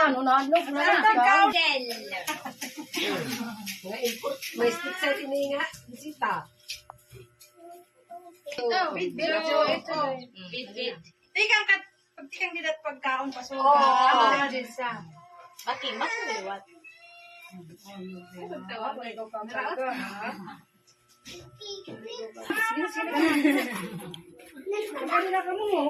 ano nalog na Tagaw. Nga import, may stick sa ini nga, bisita. Ito. Bit. Tikang didat pagkaon pa so. Oo. Ano din sa. Baki, mas maliwat. Tawag ko pa talaga. Ano na kamo mo?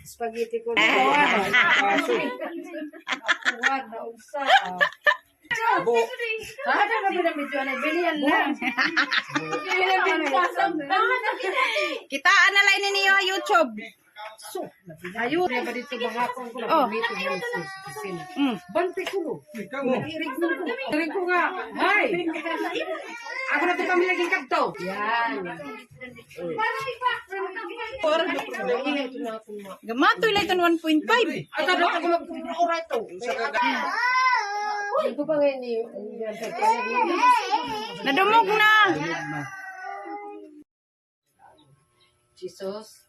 Spaghetti ko. Tuwag na usa. Ada ka ba na medyo na bilian lang. Kitaan na lang ninyo YouTube. Ayun, ba dito bahapon ko na dito ng sisin. Bante ko lo. Irig ko nga. Hay. Ako na to kami laging kadto. Yan. Gamatoy lang ito 1.5. Ata do ko mag-oray to. Ito pa ngayon ni Nadumog na. Jesus.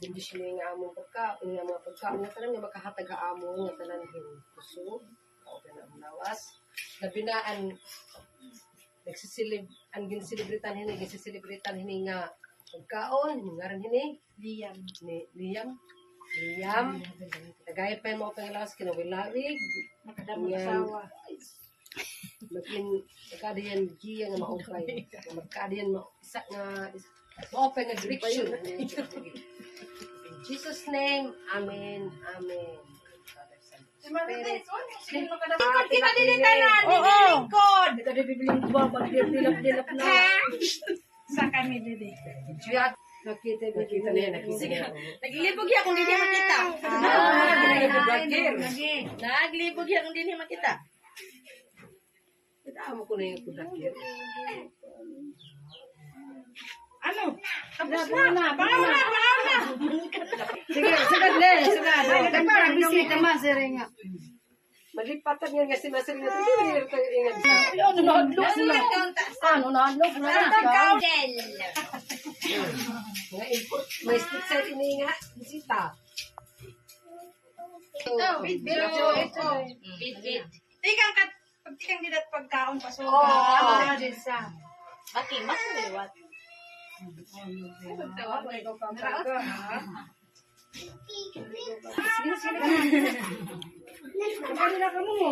Hindi siya nga among pagkaon, nga mga pagkaon nga tanan nga makahatag ka among nga tanan hin kusog, o na lawas. Nabinaan nagsisilib ang ginselebritan hini nga pagkaon, ngaran hini Liam. Nagaya pa mo pang lawas kinawilawig. Makadamog asawa. Magkadiyan giya nga maupay. Magkadiyan mo isa nga maupay nga direction. In Jesus' name, Amen. Amen. Ikot kita din tanan. Ikot. Kada bibiling baba dilap na. Sa kami dede. Nakita niya. Naglibog ya kung hindi makita. Naglibog ya kung hindi makita. Amo ko na yung kudakir. Ano? Tapos na. Pangaw na. sige para bisita maseringa Malipatan nga nga si Masering na ito. ano nalog na Nga import, may stick sa ini nga, bisita. Ito. Bit. Tikang didat pagkaon pa so. Oo. Ano din sa. Baki, mas maliwat. Tawag ko pa talaga. Ano na kamo mo?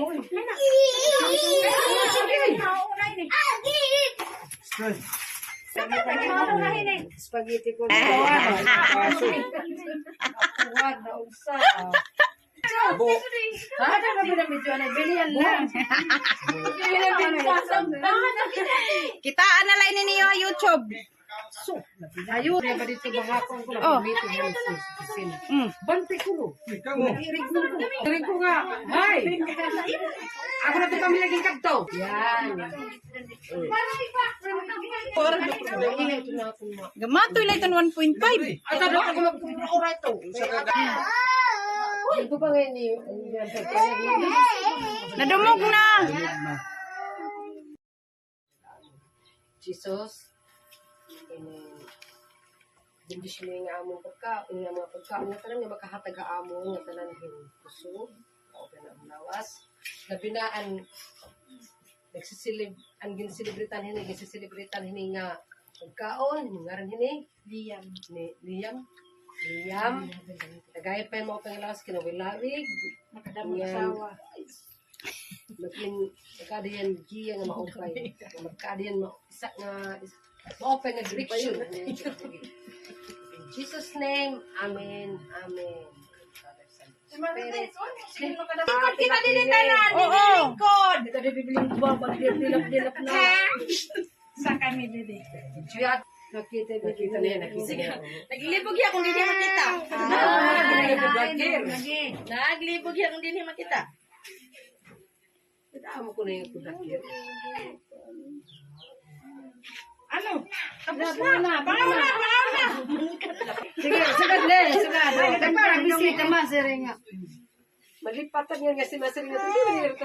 Spaghetti ko. Tuwag na usa. Ada ka ba na medyo na bilian lang. Kitaan na lang ninyo YouTube. Ayun, ba dito bahapon ko na dito ng sisin. Bante ko lo. Irig ko nga. Hay. Ako na to kami laging kadto. Yan. Gamatoy lang ito 1.5. Ata do ko mag-oray to. Ito pa ngayon ni Nadumog na. Jesus. Hindi siya nga among pagkaon, nga mga pagkaon nga tanan nga makahatag ka among nga tanan hin kusog, o na lawas. Nabinaan ang ginselebritan hini nga pagkaon, ngaran hini Liam. Nagaya pa mo pang lawas kinawilawig. Makadamog asawa. Magkadiyan giya nga maupay. Magkadiyan mo isa nga maupay nga direction. In Jesus' name, Amen. Ikot kita din tanan. Ikot. Kada bibiling baba dilap na. Sa kami dede. Nakita niya. Naglibog ya kung hindi makita. Naglibog ya kung hindi makita. Amo ko na yung kudakir. Ano? Tapos na. Pangaw na. sige para bisita maseringa Malipatan nga si Masering na ito.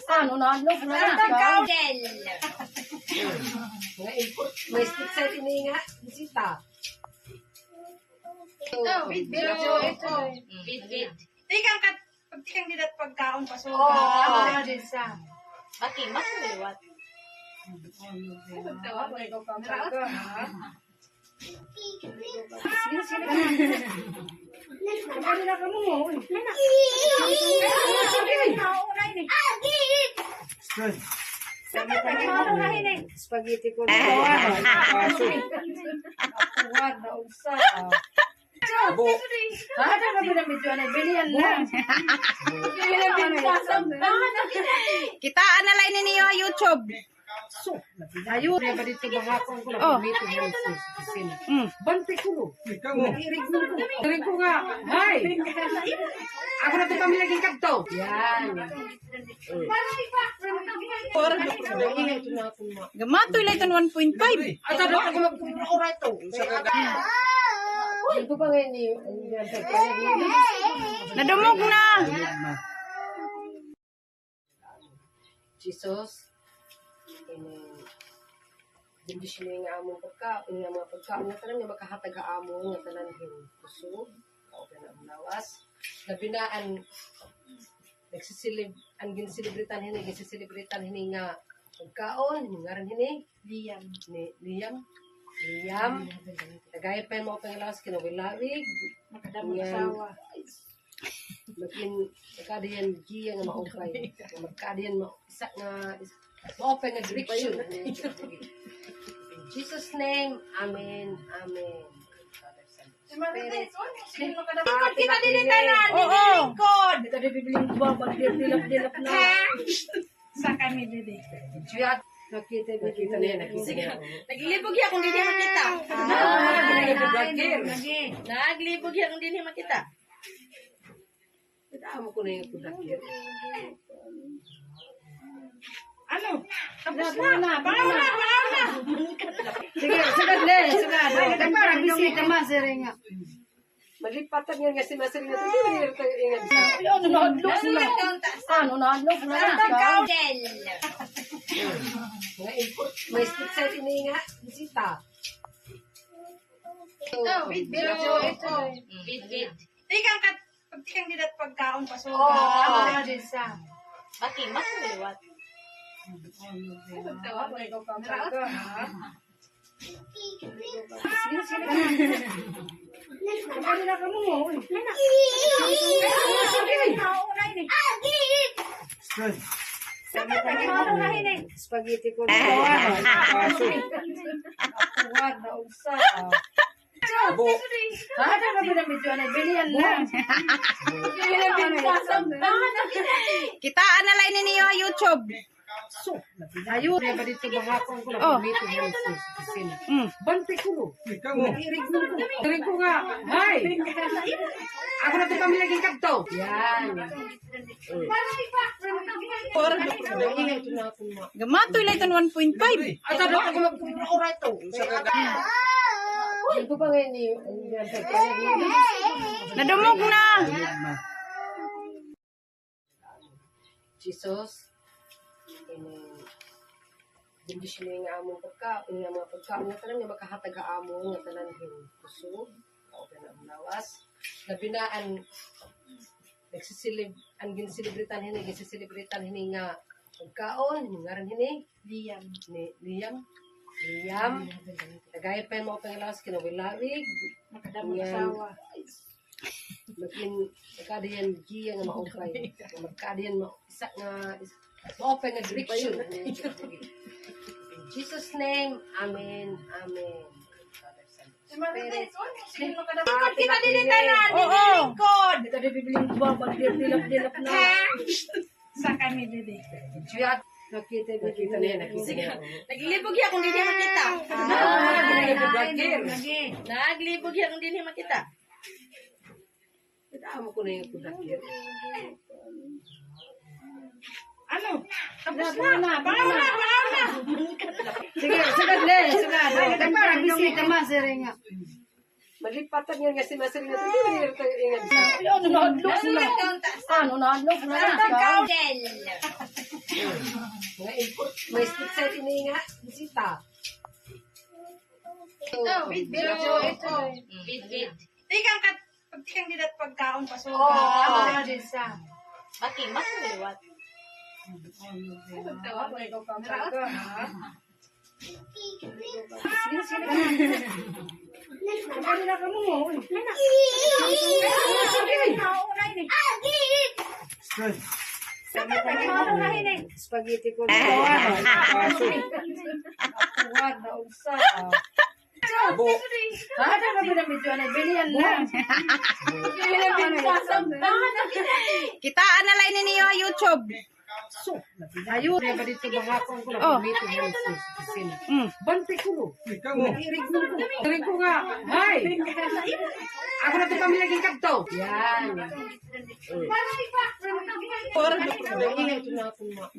ano nalog na Tagaw. import, may stick sa ini nga, bisita. Pagtikang didat pagkaon pa so. Oh. din sa. Baki, mas maliwat. Spaghetti ko. Ada kami na medyo na bilian lang. Kitaan na lang ninyo YouTube. Ayun, ya ba dito bahakon ko Oh. na dito yung sisin. Bante ko no. Ikaw mo. Irig ko nga. Hay. Ako na to pamilya ng kadto. Yan. Ingay ito na ako ma. Gamatoy lang ito 1.5. Ata do ako magpura ito. Ito pa ngayon ni Nadumog na. Jesus. Hindi sila nga among pagkaon, nga mga pagkaon nga tanan nga makahatag ka among nga tanan hin kusog, o na lawas. Nabinaan nagsisilib ang ginsilibritan hini nga pagkaon, ngaran hini liyam. Tagay pa mo pang lawas kinawilawig, Makadamot sawa. magkadiyan giya nga maupay. Magkadiyan mo isa nga maupay nga direction. In Jesus' name, Amen. Amen. Ikot kita din tanan. Oo. Ikot. Kada bibiling babag dilap-dilap na. Sa kami dede. Nakita niya, nakita niya. Naglibog ya kung hindi makita. Naglibog ya kung hindi makita. Amo ko na yung kudakir. Ano? Tapos na. Pangaw na. Sige, sagad le, sagad. Nagparang bisita maseringa. Malipatan nga nga si Masir nga ito. Ano na hadlok sila? Ano na hadlok na? Nga import, may stick sa ini nga, bisita. Pagtikang didat pagkaon pa so. Ada din sa. Baki, mas maliwat. Spaghetti ko. Ada kami na medyo na bilian lang. Kitaan na lang ninyo YouTube. Ayun, ya ba dito bahakon ko Oh. na dito yung sisin. Bante ko no. Ikaw mo. Irig ko nga. Hay. Ako na to pamilya ng kadto. Yan. Ingay ito na ako ma. Gamatoy lang ito 1.5. Ata do ako magpura ito. Ito pa ngayon ni Nadumog na. Jesus. Hindi sila nga among pagkaon, nga mga pagkaon nga tanan nga makahatag ka among nga tanan hin kusog, o na lawas. Nabinaan nagsisilib ang ginsilibritan hini nga pagkaon, ngaran hini liyam. Tagay pa mo pang lawas kinawilawig, Makadamot sawa. magkadiyan giya nga maupay. Magkadiyan mo isa nga maupay nga direction. In Jesus' name, Amen. Amen. Ikot kita din tanan. Oo. Ikot. Kada bibiling babag dilap-dilap na. Sa kami dede. Nakita niya, nakita niya. Naglibog ya kung hindi makita. Naglibog ya kung hindi makita. Amo ko na yung kudakir. Ano? Tapos na. Pangaw na. Sige, sagad le, sagad. Nagparang bisita maseringa. Malipatan nga si Masir nga ito. Ano na hadlok sila? Ano na hadlok na? Nga import, may stick sa ini nga, bisita. Tikang didat pagkaon pa so. Ano din sa? Baking, mas liwat. Kanina ka mo. Spaghetti ko. Kuwad na usa. Ada ka ba na medyo na bilian na. Kitaan na lang ninyo YouTube. Ayun, ba dito mga akong ko Oh. na dito ng sisin. Bante ko no. Ikaw ko nga. Hay. Ako na to pamilya ng kadto. Yan.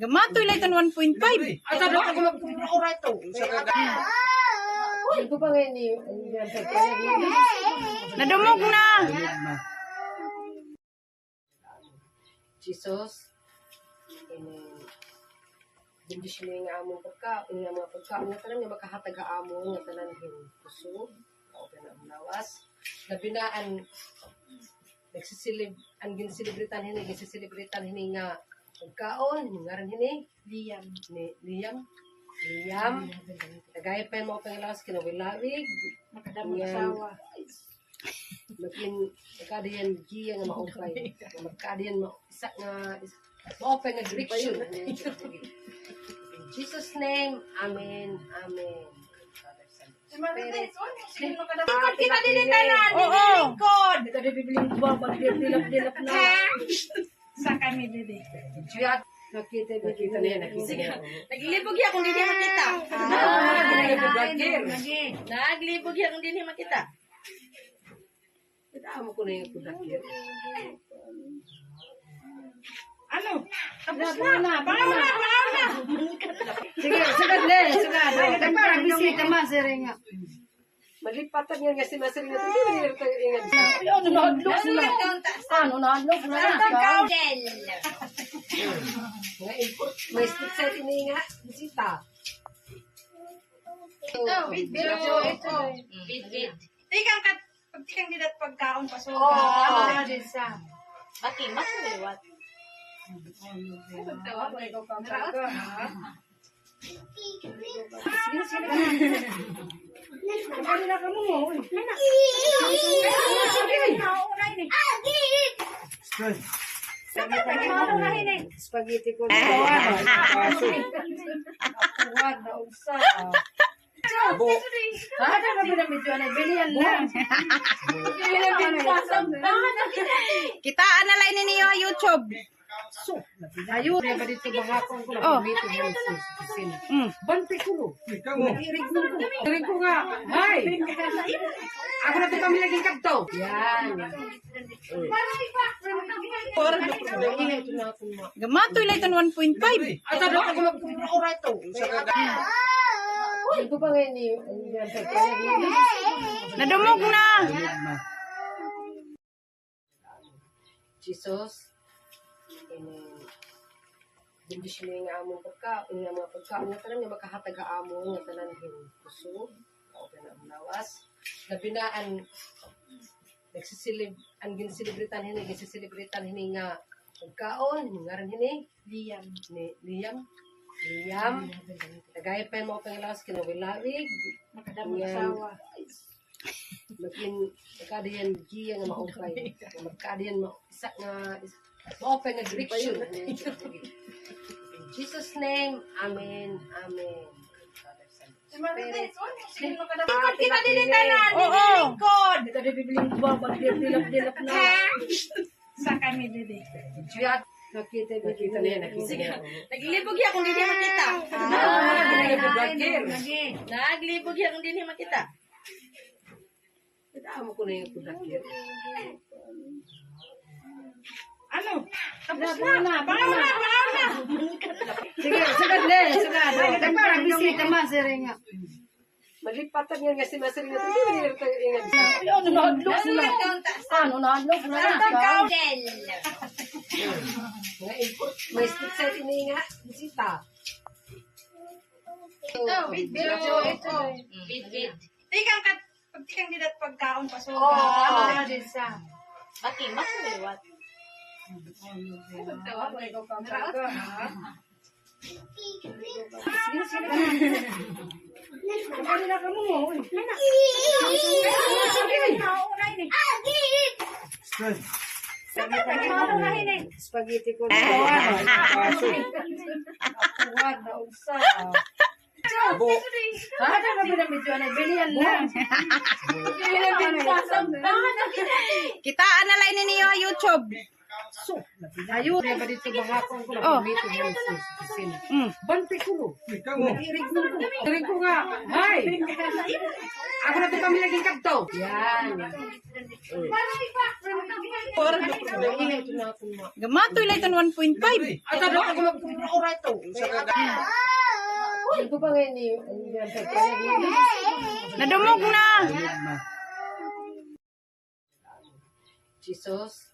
Gamatoy lang ito 1.5. Asa do ko mag-ora ito. Ito pa ngayon ni Nadumog na. Jesus. Bendisyon niya nga among pagkaon, nga mga pagkaon nga tanan nga makahatag ka among nga tanan hin kusog, o na lawas. Nabinaan nagsisilib ang ginsilibritan hini nga pagkaon, ngaran hini Liam. Nagaya pa mo pang lawas kinawilawig, Makadamot asawa. Magkadiyan giya nga maupay. Magkadiyan mo isa nga maupay nga direction. In Jesus' name, Amen. Amen. Ikot kita din tanan. Oo. Ikot. Kada bibiling babag dilap-dilap na. Sa kami dede. Jiyat, nakita niya. Naglibog ya kung hindi makita. Naglibog ya kung hindi makita. Amo ko na yung kudakir. Ano? Tapos na. Pangalan. Sige, sagad le. Sagad. Para bisita ma sir nga. Malipatan nga nga si Masir nga ito. Ano nahadlok sila? Ano nahadlok na? Nga import. May stick set ini nga. Bisita. Tikang didat pagkaon pa so. Ano din sa? Baking, mas liwat. Kanina ka mo. Spaghetti ko. Kuwad na usa. Ada ka ba na medyo na bilian na. Kitaan na lang ninyo YouTube. Ayun, ba dito mga akong ko Oh. na dito ng sisin. Bante ko no. Ikaw ko nga. Hay. Ako na to pamilya ng kadto. Yan. Gamatoy lang ito 1.5. Asa do ko mag-ora ito. Ito pa ngayon ni Nadumog na. Jesus. Bendisyon niya nga among pagkaon, nga mga pagkaon nga tanan nga makahatag ka among nga tanan hin kusog, o na lawas. Nabinaan nagsisilib ang ginsilibritan hini nga pagkaon, ngaran hini Liam. Nagaya pa mo pang lawas kinawilawig. Makadamot asawa. Magkadiyan giya nga maupay. Magkadiyan mo isa nga maupay nga direction. In Jesus' name, Amen. Amen. Ikot kita din tanan. Oo. Ikot. Kada bibiling babag dilap-dilap na. Sa kami dede. Jiyat, nakita niya. Naglibog ya kung hindi makita. Naglibog ya kung hindi makita. Amo ko na yung kudakir. Ano? Tapos na. Pangalan. Sige, sagad le. Sagad. Para bisita ma sir nga. Malipatan nga si Masir nga ito. Ano nahadlok sila? Ano nahadlok na? Nga import. May stick set ini nga. Bisita. Tikang kat pagtikang didat pagkaon pa so. Ano din sa? Baki, mas maliwat. Ano na ka mo? Spaghetti ko na. Kuwad na unsa. Ada ka ba na medyo na bilihan lang. Kitaan na lang ninyo YouTube. Ayun, ba dito bahapon ko Oh. na meeting yan sa opisina. Bante ko no. Dirig ko nga. Hay! Ako na ito pamilya ng kapto. Yan. Ingay ito na ako ma. Gamatoy lang ito 1.5. At ano ako mag-ura ito. Ito pa ngayon ni Nadumog na. Jesus.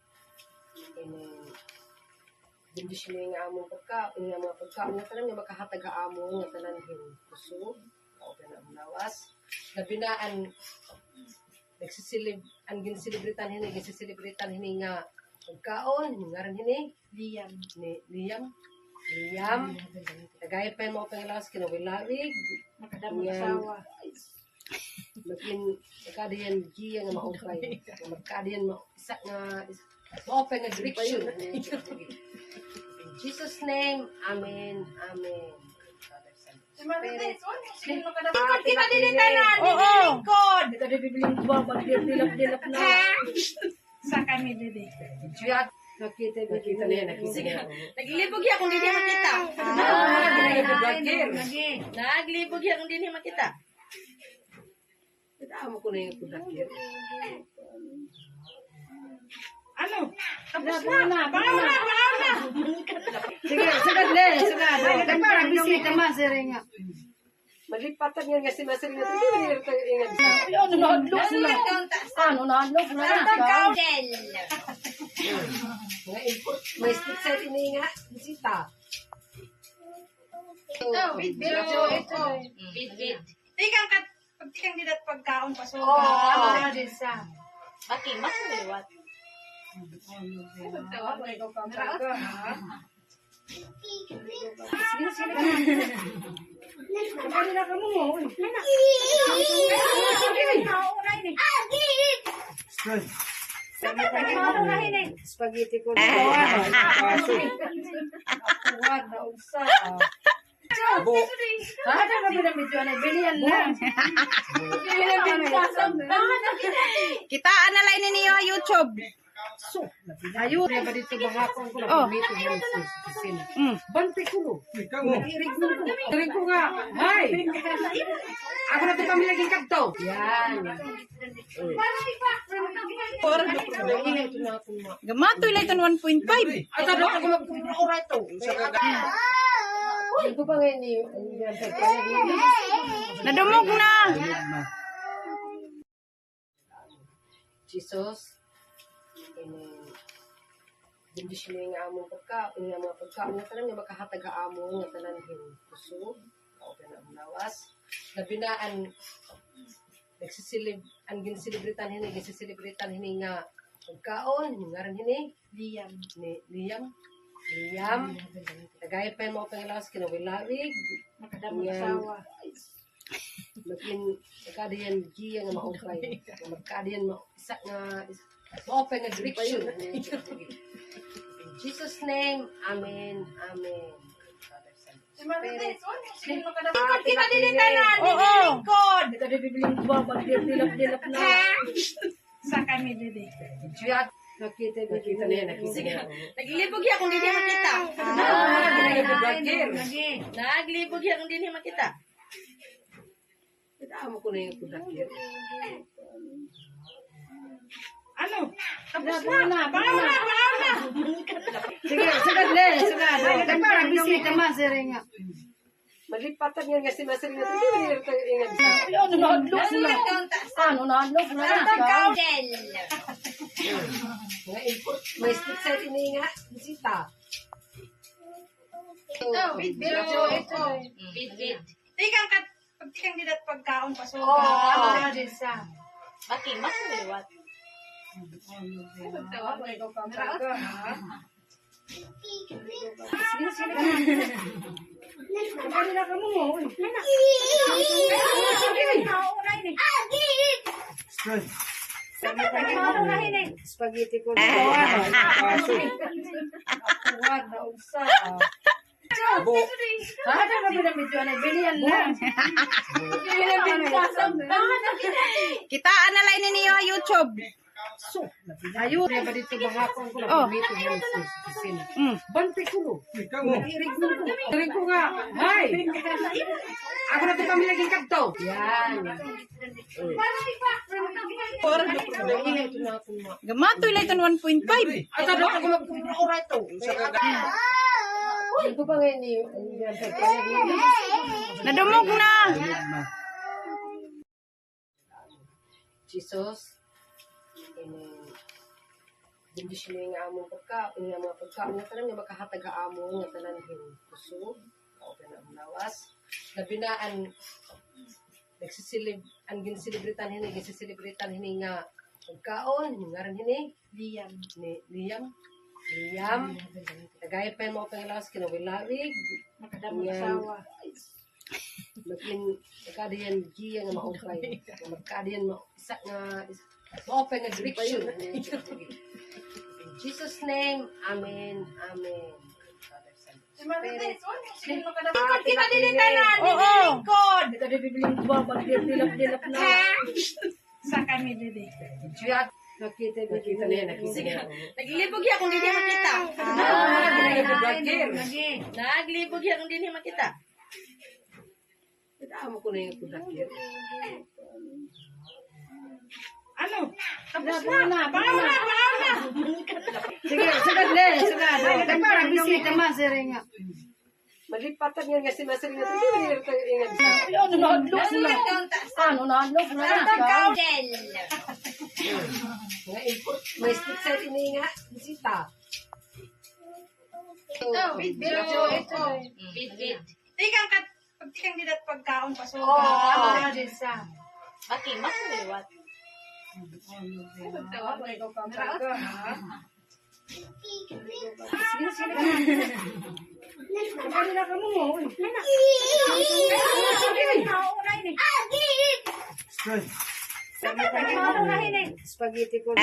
Bendisyon mo yung among pagkaon, yung mga pagkaon nga tanan nga makahatag ka amo nga tanan hin kusog, o na lawas. Nabinaan nagsisilib ang ginsilibritan hini nga pagkaon, ngaran hini Liam. Liam. Nagaya pa yung mga pangalawas kinawilawig. Nakadamang Yan. asawa. Magkadiyan giya nga maupay. Magkadiyan isa nga maupay nga direction. In Jesus' name, Amen. Amen. Ikot kita din tanan. Oo. Ikot. Dito di bibiling babag dilap-dilap na. Sa kami dede. Juyat, nakita niya. Naglibog ya kung hindi makita. Naglibog ya kung hindi makita. Amo ko na yung kudakir. Ano? Tapos na. Pangaw na. Sige, sagad le, sagad. Ay, para bisita ma sir nga. Malipatan nga nga si Masir nga. Hindi nila tayo ingat. Ano na hadlok sila? Ano na hadlok na? Nga import. May stick set ini nga. Bisita. Tikang kat pagtikang didat pagkaon pa so. Ano din sa? Baki, mas maliwat. Ano na ka mo? Spaghetti ko na. Kuwad na unsa. Ada ka ba na medyo na bilihan lang. Kitaan na lang ninyo YouTube. Ayun, ba dito bahapon ko Oh. na meeting yan sa opisina. Bante ko no. Dirig ko nga. Hay! Ako na ito pamilya ng kapto. Yan. Ingay ito na ako ma. Gamatoy lang ito 1.5. At ano ako mag-ura ito. Ito pa ngayon ni Nadumog na. Jesus. Bendisyon mo yung among pagkaon, yung mga pagkaon nga tanan nga makahatag ka amo nga tanan hin kusog, o na lawas. Nabinaan nagsisilib ang ginsilibritan hini nga pagkaon, ngaran hini Liam. Liam. Nagaya pa yung mga pangalawas kinawilawig. Nakadamang Yan. asawa. Magkadiyan giya nga maupay. Magkadiyan isa nga maupay nga direction. In Jesus' name, Amen. Amen. Ikot kita din tanan. Oo. Ikot. Dito di bibiling babag dilap-dilap na. Sa kami dede. Juyat, nakita niya. Naglibog ya kung hindi makita. Naglibog ya kung hindi makita. Amo ko na yung kudakir. Ano? Tapos na. Pangaw na. Sige, sagad le, sagad. Ay, para bisita ma sir nga. Malipatan nga si Masir nga. Hindi nila tayo ingat. Ano na hadlok sila? Ano na hadlok na? Nga import. May stick set ini nga. Bisita. Tikang kat Pagtikang didat pagkaon pa so. Ano din sa? Baki, mas liwat. Spaghetti ko. Ada ka ba medyo na bilihan lang. Kitaan na lang ninyo YouTube. Ayun, ba dito bahapon ko Oh. na pamito yan sa kisin. Bante ko lo. Irig ko nga. Hay! Ako na ito pamilaging kadto. Yan. Ingay ito na ako ma. Gamatoy lang ito 1.5. At ano ako mag-ura ito. Ito pa ngayon ni Nadumog na. Jesus. Bendisyon mo yung among pagkaon, yung mga pagkaon nga tanan nga makahatag ka amo nga tanan hin kusog, o na lawas. Nabinaan nagsisilib ang ginsilibritan hini, ginsilibritan hini nga pagkaon, yung ngaran hini, Liam. Nagaya pa yung mga pangalawas kinawilawig. Makadamang asawa. Magkadiyan giya nga maupay. Magkadiyan isa nga maupay nga direction. In Jesus' name, Amen. Amen. Ikot kita din tanan. Oo. Ikot. Kita di bibiling babag dilap-dilap na. Sa kami dede. Juyat, nakita niya. Naglibog ya kung hindi makita. Naglibog ya kung hindi makita. Amo ko na yung kudakir. Ano? Tapos na. Pangaw na. Sige, sagad le, sagad. Ay para bisita ma sir nga. Malipatan nga nga si Masir nga hindi rin tayo ingat. Ano na hadlok sila? Ano na hadlok na? Nga import, may stick set ini nga, bisita. Tikang kat pagtikang didat pagkaon pa so. Ano din sa? Baki, mas liwat. Spaghetti ko.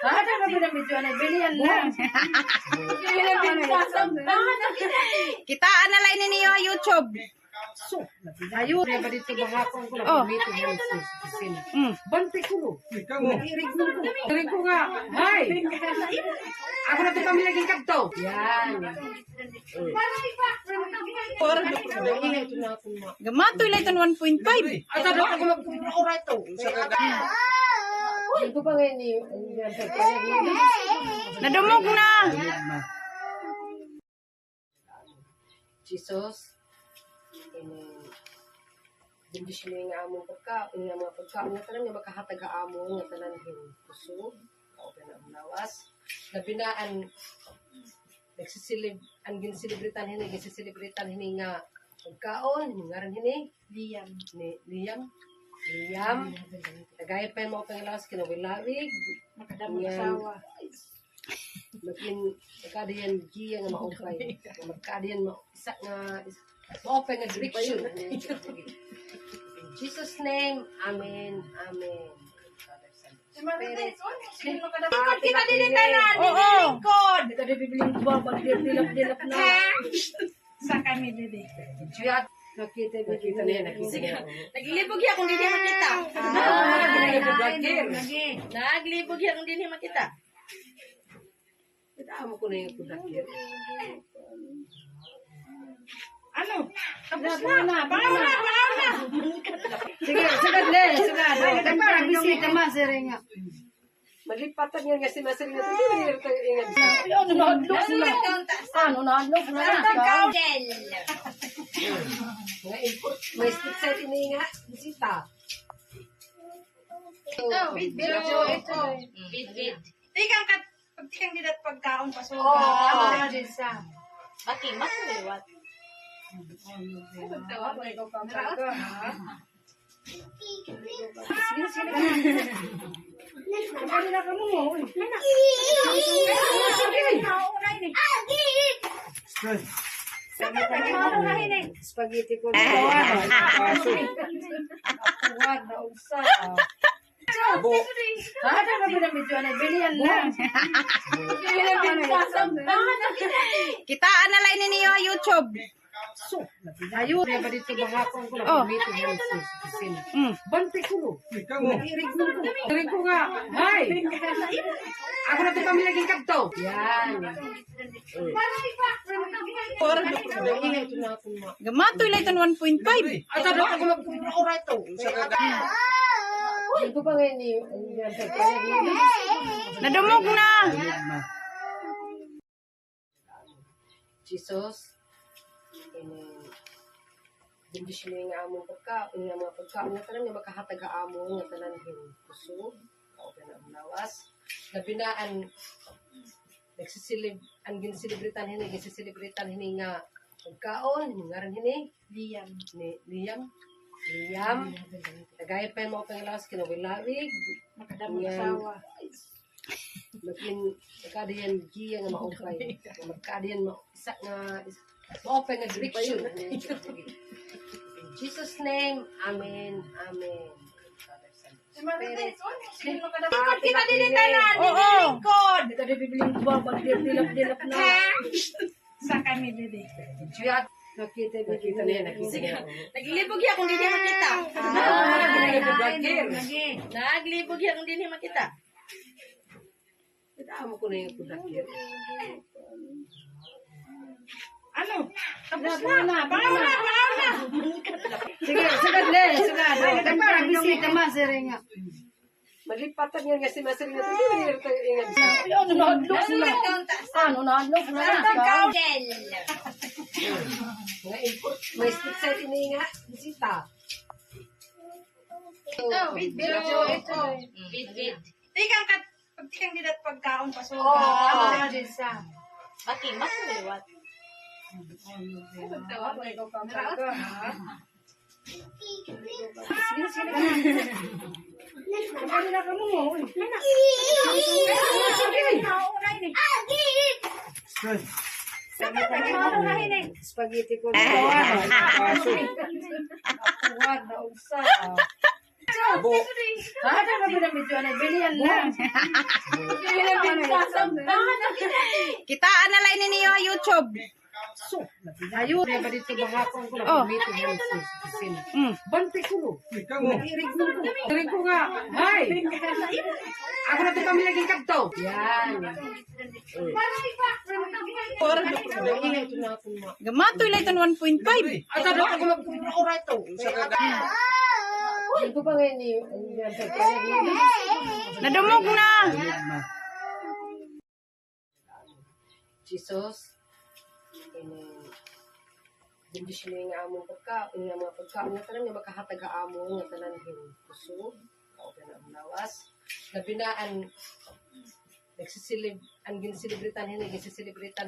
Ada ka ba medyo na bilihan lang. Kitaan na lang ninyo YouTube. Ayun, ba dito bahapon ko na pamito yan sa kisin. Bante ko lo. Irig ko nga. Hay! Ako na ito pamilaging kadto. Yan. Ingay ito na ako ma. Gamatoy lang ito 1.5. At ano ako mag-ura ito. Ito pa ngayon ni Nadumog na. Jesus. Bendisyon mo yung among pagkaon, yung mga pagkaon nga tanan nga makahatag ka amo nga tanan hin kusog, o na lawas. Nabinaan nagsisilib ang ginsilibritan hini nga pagkaon, yung ngaran hini, Liam. Nagaya pa yung mga pangalawas kinawilawig. Makadamang asawa. Magkadiyan giya nga maupay. Magkadiyan isa nga maupay nga direction. In Jesus' name, Amen. Amen. Ikot kita din tanan. Oo. Ikot. Kita di bibiling babag dilap-dilap na. Sa kami dede. Juyat, nakita niya. Naglibog ya kung hindi makita. Naglibog ya kung hindi makita. Amo ko na yung kudakir. Ano? Tapos na. Pangaw na. Sige, sagad le, sagad. Ay para bisita ma sir nga. Malipatan nga si Masir nga hindi rin tayo ingat. Ano na hadlok sila? Ano na hadlok na? Nga import, may stick set ini nga, bisita. Tikang kat pagtikang didat pagkaon pa so. Ano din sa? Baking, mas liwat. Spaghetti ko. Ada ka ba medyo na bilihan lang. Kitaan na lang ninyo YouTube. Ayun, ba dito bahapon ko Oh. na dito yung sisin. Bante ko lo. Irig ko nga. Hay. Ako na ito kami naging kapto. Yan. Ingay ito na ako ma. Gamatoy lang ito 1.5. At ano ako mag-ura ito. Ito pa ngayon ni Nadumog na. Jesus. Bendisyon mo yung among pagkaon, yung mga pagkaon nga tanan nga makahatag ka amo nga tanan yung kusog, o na lawas. Nabinaan nagsisilib ang ginsilibritan hini, ginsilibritan hini nga pagkaon, ngaran hini Liam. Nagaya pa mo pang lawas kinawilawig, Makadamang asawa. Magkadiyan giya nga maupay. Magkadiyan mo isa nga maupay nga direction. In Jesus' name, Amen. Amen. Ikot kita din tanan. Oo. Ikot. Kada bibiling babag dilap-dilap na. Sa kami dede. Juyat, nakita niya, nakita. Naglibog ya kung hindi makita. Naglibog ya kung hindi makita. Amo ko na yung kudakir. Ano? Tapos na. Pangaw na. Sige, sagad le, sagad. Para bisita ma sir nga. Malipatan yan kasi masaling natin. Hindi rin tayo ingat. Ano na hadlok sila? Ano na hadlok na? Nga import. May stick set ini nga. Bisita. Tikang didat pagkaon pa so. Oo. Din sa. Baking, mas liwat. Spaghetti ko. Ada ka ba medyo na bilihan lang. Kitaan na lang ninyo YouTube. Ayun, ba dito bahapon ko Oh. na dito yung sisin. Bante ko lo. Irig ko nga. Hay. Ako na ito kami naging kapto. Yan. Ingay ito na ako ma. Gamatoy lang ito 1.5. At ano ako mag-ura ito. Ito pa ngayon ni Nadumog na. Jesus. Bendisyon mo yung among pagkaon, yung mga pagkaon nga tanan nga makahatag ka amo nga tanan yung kusog, o na lawas. Nabinaan nagsisilib ang ginsilibritan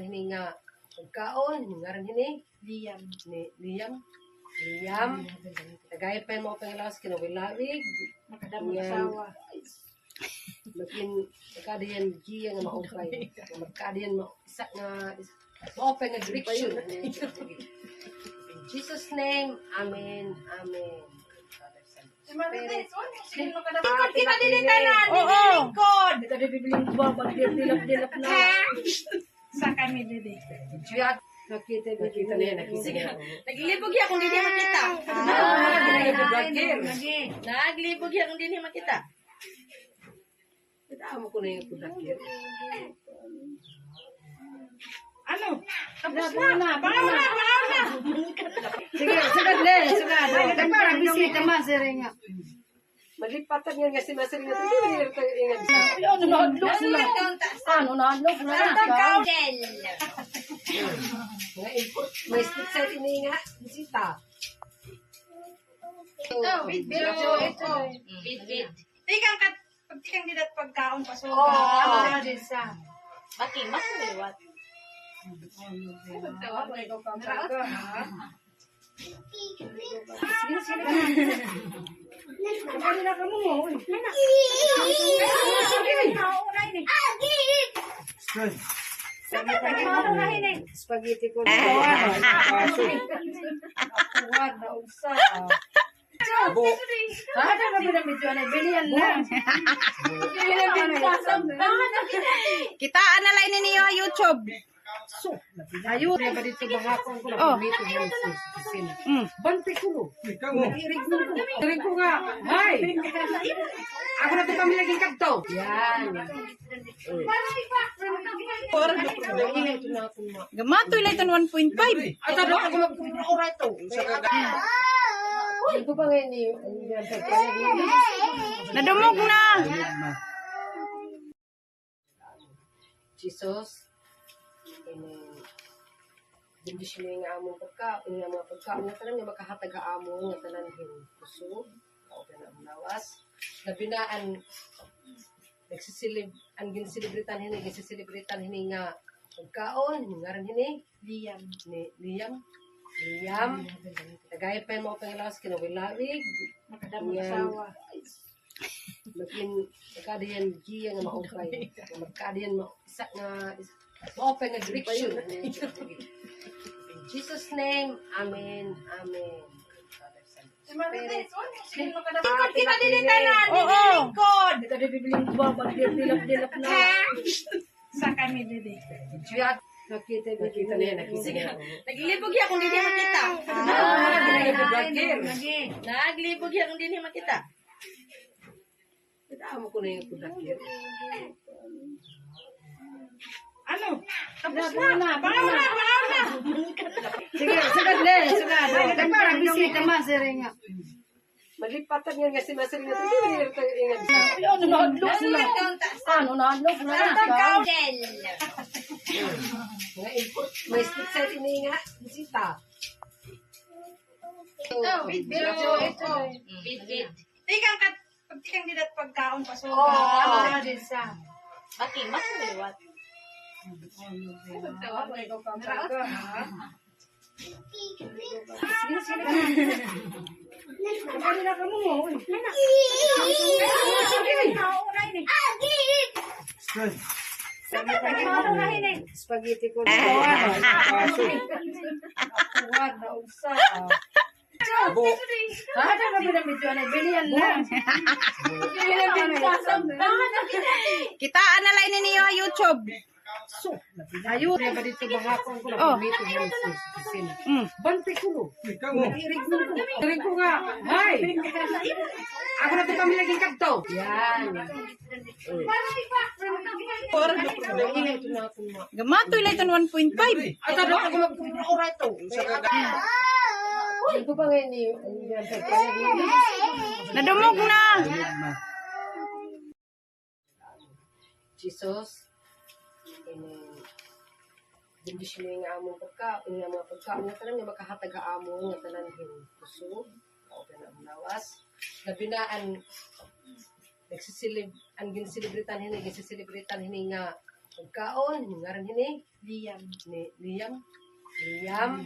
hini nga pagkaon, ngaran hini Liam. Liam. Nagaya pa mo pang lawas kinawilawig. Makadamang Yan. asawa. Magkadiyan giya nga maupay. Magkadiyan mo isa nga maupay nga direction. In Jesus' name, Amen. Amen. Ikot kita din tanan. Oo. Ikot. Kada bibiling babag dilap-dilap na. Sa kami dede. Juyat, nakita niya, nakita. Naglibog ya kung hindi makita. Naglibog ya kung hindi makita. Amo ko na yung kudakir. Ano? Tapos na. Pangaw na. Sige, sagad le, sagad. Para bisita ma sir nga. Malipatan yan kasi masaling natin. Hindi rin tayo ingat. Ano na hadlok sila? Ano na hadlok na? Nga import. May stick set ini nga. Bisita. Tikang didat pagkaon pa so. Oo. Din sa. Baking, mas liwat. Tawa mo, ikaw pa ang talaga, ha? Kapag ka mo, uy. Spaghetti ko. Akuwad na unsa. Ada ka ba na medyo na bilihan lang. Kitaan na lang ninyo YouTube. Ayun, ba dito bahapon ko Oh. na pumito mo sa opisina. Mm. Bante ko no. Irig ko nga. Hay! Ako na ito kami naging kadto. Yan. Ingay ito na ako ma. Gamatoy lang ito 1.5. Ay, sabi ko mag-ura ito. Ito ba ngayon ni Nadumog na. Jesus. Bindis mo yung among pagkaon, yung mga pagkaon nga tanan nga makahatag ka amo nga tanan hin kusog, o na lawas. Nabinaan nagsisilib ang ginsilibritan hini, ginsilibritan hini nga pagkaon, ngaran hini Liam. Nagaya pa mo pang lawas kinawilawig, Makadamong asawa. magkadiyan giya nga maupay. Magkadiyan mo isa nga maupay nga direction. In Jesus' name, Amen. Amen. Ikot kita din tanan. Oo. Ikot. Kada bibiling babag dilap-dilap na. Sa kami dede. Juyat, nakita niya, nakita niya. Naglibog ya kung hindi makita. Naglibog ya kung hindi makita. Amo ko na yung kudakir. Ano? Tapos na. Sige, sagad le. Sagad. Ay, para bisita masere nga. Malipatan yan kasi masari na ito. Ano na hadlok na. Ano na hadlok na. Nga import. May split set ini nga. Bisita. Tikang didat pagkaon pa so. Oo. Ano din sa. Tawa mo, ikaw pa ang talaga, ha? Kapag ka mo, uy. Spaghetti ko. Akuwad na unsa. Ada ka ba na medyo na bilihan lang. Kitaan na lang ninyo YouTube. Ayun, ba dito bahapon ko na Oh. pumito mo sa opisina. Mm. Bante ko no. Irig ko nga. Hay! Ako na ito kami naging kadto. Yan. Ingay ito na ako ma. Gamatoy lang ito 1.5. Ay, sabi ko mag-ura ito. Ito ba ngayon ni Nadumog na. Jesus. Bindis mo yung among pagkaon, yung mga pagkaon nga tanan nga makahatag ka amo nga tanan hin kusog, o na lawas. Nabinaan nagsisilib ang ginsilibritan hini nga pagkaon, ngaran hini Liam. Liam.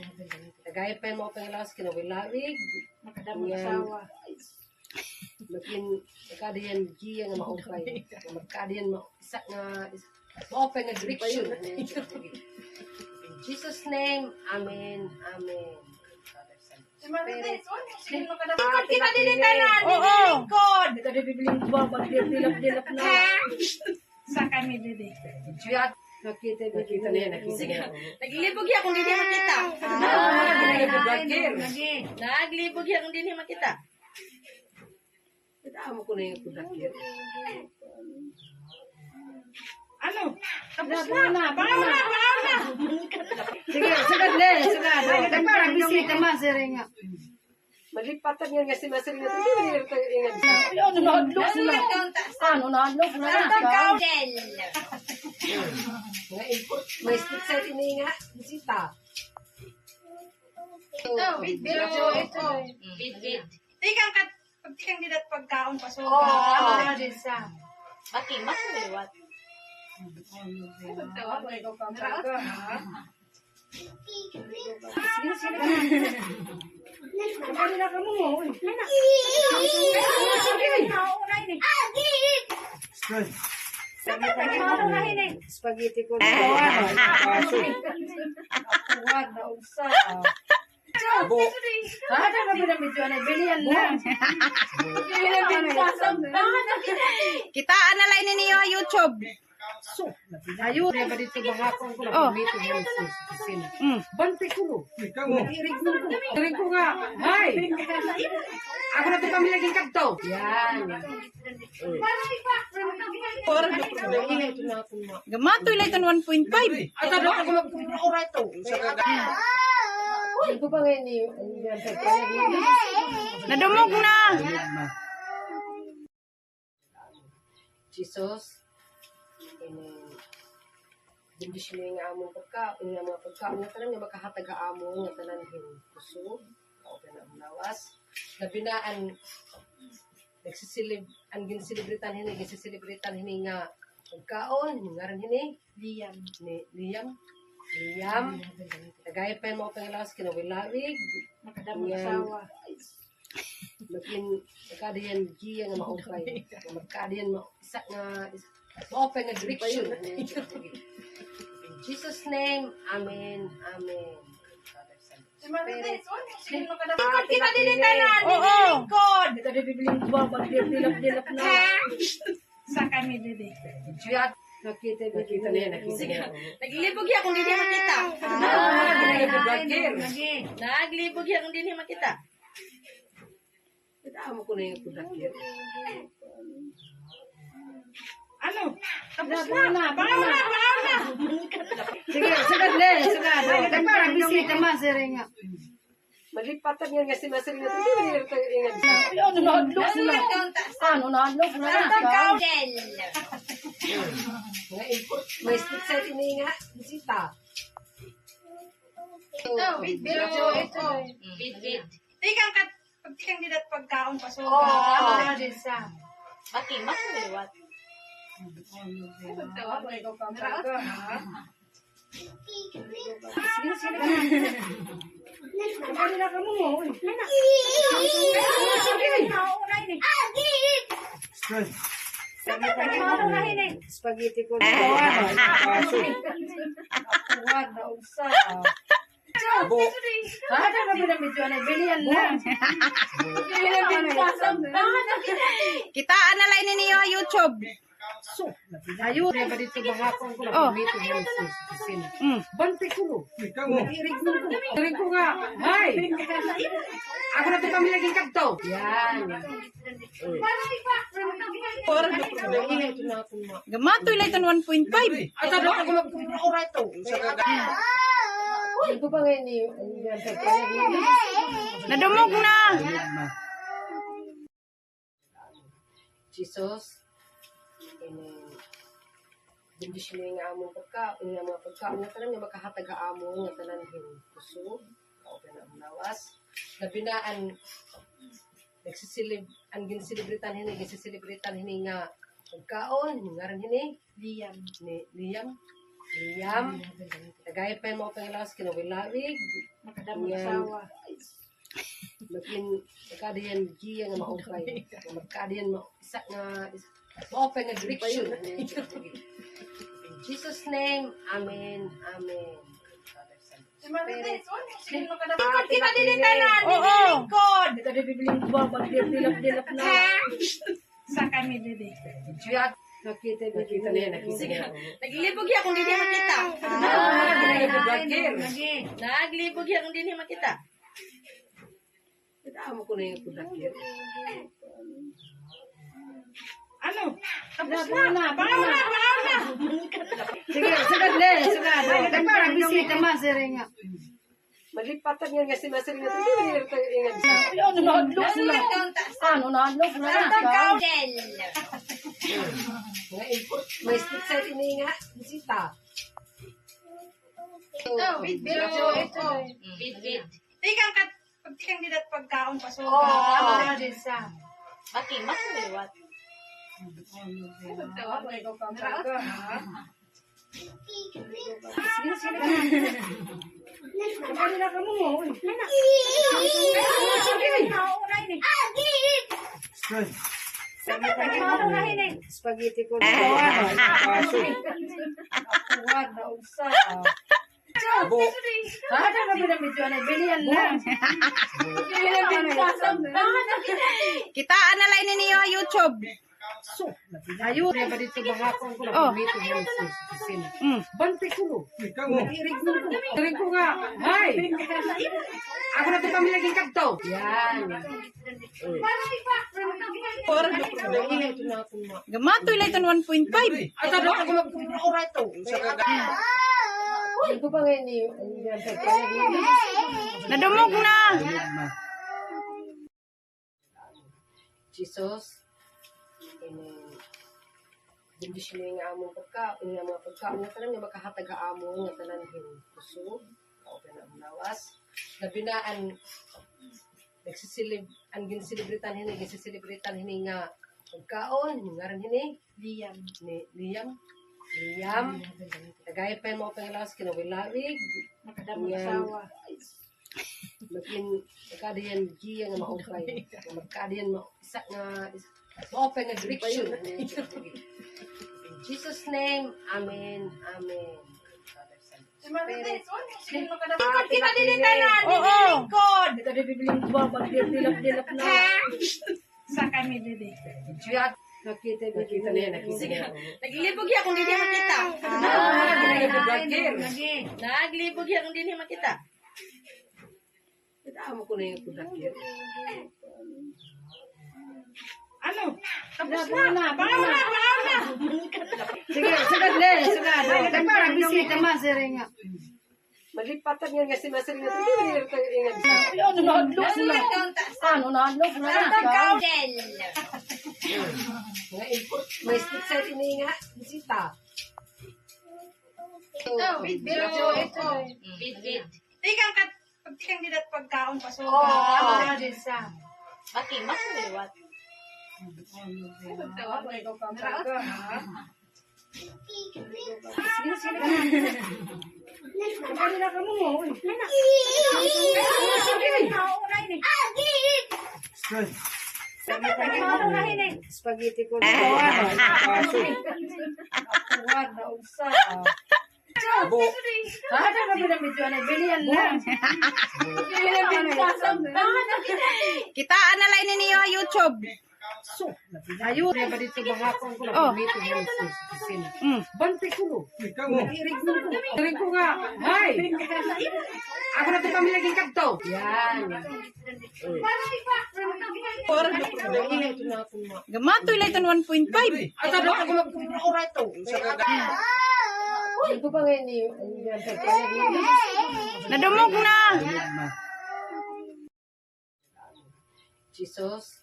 Nagaya pa mo pang lawas kinawilawig. Makadamong asawa. Magkadiyan giya nga maupay. Magkadiyan mo isa nga maupay nga direction. In Jesus' name, Amen. Amen. Ikot kita din tanan. Oo. Ikot. Kada bibiling babag dilap-dilap na. Sa kami dede. Juyat, nakita niya, nakita niya. Naglibog ya kung hindi makita. Naglibog ya kung hindi makita. Amo ko na yung kudakir. Ano? Tapos na. Sige, sagad le. Sagad. Ay, para bisita masere nga. Malipatan yan kasi masari na ito. Ano na hadlok na. Ano na hadlok na. Nga import. May split set ini nga. Bisita. Tikang didat pagkaon pa so. Oo. Ano din sa. Tawa mo, ikaw pa ang talaga, ha? Kapag na ka mo. Spaghetti ko. Kuwad na usa. Ada ka ba medyo na bilian na. Kitaan na lang ninyo YouTube. Ayun, ba dito bahapon ko Oh. na dito yung sin. Mm. Bante ko lo. Irig ko nga. Hay. Ako na to pamilya ging kadto. Yan. Gamatoy lang iton 1.5. Ay tado ko mag-oray to. Ito pa ngayon ni Nadumog na. Jesus. Bendisyon mo yung among pagkaon, yung mga pagkaon nga tanan nga makahatag ka amo nga tanan yung kusog, o na lawas. Nabinaan nagsisilib ang ginsilibritan hini, ginsilibritan hini nga pagkaon, yung ngaran hini, Liam. Nagaya pa yung mga pangalawas kinawilawig. Nakadamong asawa. Magkadiyan giya nga maupay. Magkadiyan isa nga maupay nga direction. In Jesus' name, Amen. Amen. Ikot kita din tanan. Oo. Ikot. Kita di bibiling babag dilap-dilap na. Sa kami dede. Juyat, nakita niya. Naglibog ya kung hindi makita. Naglibog ya kung hindi makita. Amo ko na yung kudakir. Ano? Tapos na. Bangaw na. Sige, sagad le, sagad. Ay, para bisita ma sir nga. Malipatan yan kasi masering na hindi nila tayo ingat. Ano na adlok na. Ano na adlok na. Nga import, may split side ini nga, bisita. Tikang didat pagkaon pa so. Oo. Ano din sa. Kapag na ka mo. Spaghetti ko. Kuwad na usa. Ada ka ba medyo na bilian na. Kitaan na lang ninyo YouTube. Ayun, ba dito bahapon ko Oh. na dito yung sin. Mm. Bante ko lo. Irig ko nga. Hay. Ako na to pamilya ging kadto. Yan. Gamatoy lang iton 1.5. Ay tado ko mag-oray to. Ito pa ngayon ni Nadumog na. Jesus. Bendisyon mo yung among pagkaon, yung mga pagkaon nga tanan nga makahatag ka amo nga tanan yung kusog, o na lawas. Nabinaan nagsisilib ang ginsilibritan hini nga pagkaon, yung ngaran hini, Liam. Nagaya pa yung mga pangalawas kinawilawig. Nakadamong asawa. Magkadiyan giya nga maupay. Magkadiyan isa nga maupay nga direction. In Jesus' name, Amen. Amen. Ikot kita din tanan. Oo. Ikot. Kita di bibiling babag dilap-dilap na. Sa kami dede. Juyat, nakita niya. Naglibog ya kung hindi makita. Naglibog ya kung hindi makita. Amo ko na yung kudakir. Ano? Tapos na. Bangaw na. Sige, sagad le, sagad. Ay, para bisita ma sir nga. Malipatan yan kasi masering na hindi nila tayo ingat. Ano na adlok na. Ano na adlok na. Nga import, may split side ini nga, bisita. Tikang didat pagkaon pa so. Oo. Ano din sa. Kaya na ka mo. Spaghetti ko. Wag na unsa. Ada ka binabidyo na bilihan lang. Kitaan na lang ninyo YouTube. Ayun, ba dito bahapon ko Oh. na dito yung sin. Mm. Bante ko no. Irig ko nga. Hay. Ako na to kami naging kadto. Yan. Gamatoy lang ito 1.5. Ay, tado ako mag-oray to. Ito pa ngayon ni Nadumog na. Jesus. Bendisyon mo yung among pagkaon, yung mga pagkaon nga tanan nga makahatag ka amo nga tanan kusog, open ang lawas. Nabinaan nagsisilib ang ginsilibritan hini nga pagkaon, yung ngaran hini Liam. Tagay pa mo pang lawas kinawilawig. Nakadamot asawa. Makin magkadiyan giya nga maupay. Magkadiyan mo isa nga open nga direction. In Jesus' name, Amen. Amen. Ikot kita din tanan. Oo. Ikot. Kada bibiling babag dilap-dilap na. Sa kami dede. Juyat, nakita niya. Naglibog ya kung hindi makita. Naglibog ya kung hindi makita. Amo ko na yung kudakir. Ano? Tapos na. Pangauna. Sige, sagad le, sagad. Ay, para bisita masere nga. Malipatan yan kasi masering natin. Hindi nila tayo ingat sa. Ano na-adlok na? Ano na-adlok na? Mga input. May stick sa ini nga. Bisita. Bit. Tikang pagtikang didat pagkaon paso. Oo. Ano na din sa. Baki, mas maliwat. Ano na ka mo? Spaghetti ko. Wag na unsa. Ada ka binabidyo na bilihan lang. Kitaan na lang ninyo YouTube. Ayun, ba dito bahapon ko Oh. na dito yung sin. Mm. Bante ko no. Irig ko nga. Hay. Ako na to kami naging kadto. Yan. Gamatoy lang ito 1.5. Ay, tado ako mag-oray to. Ito pa ngayon ni Nadumog na. Jesus.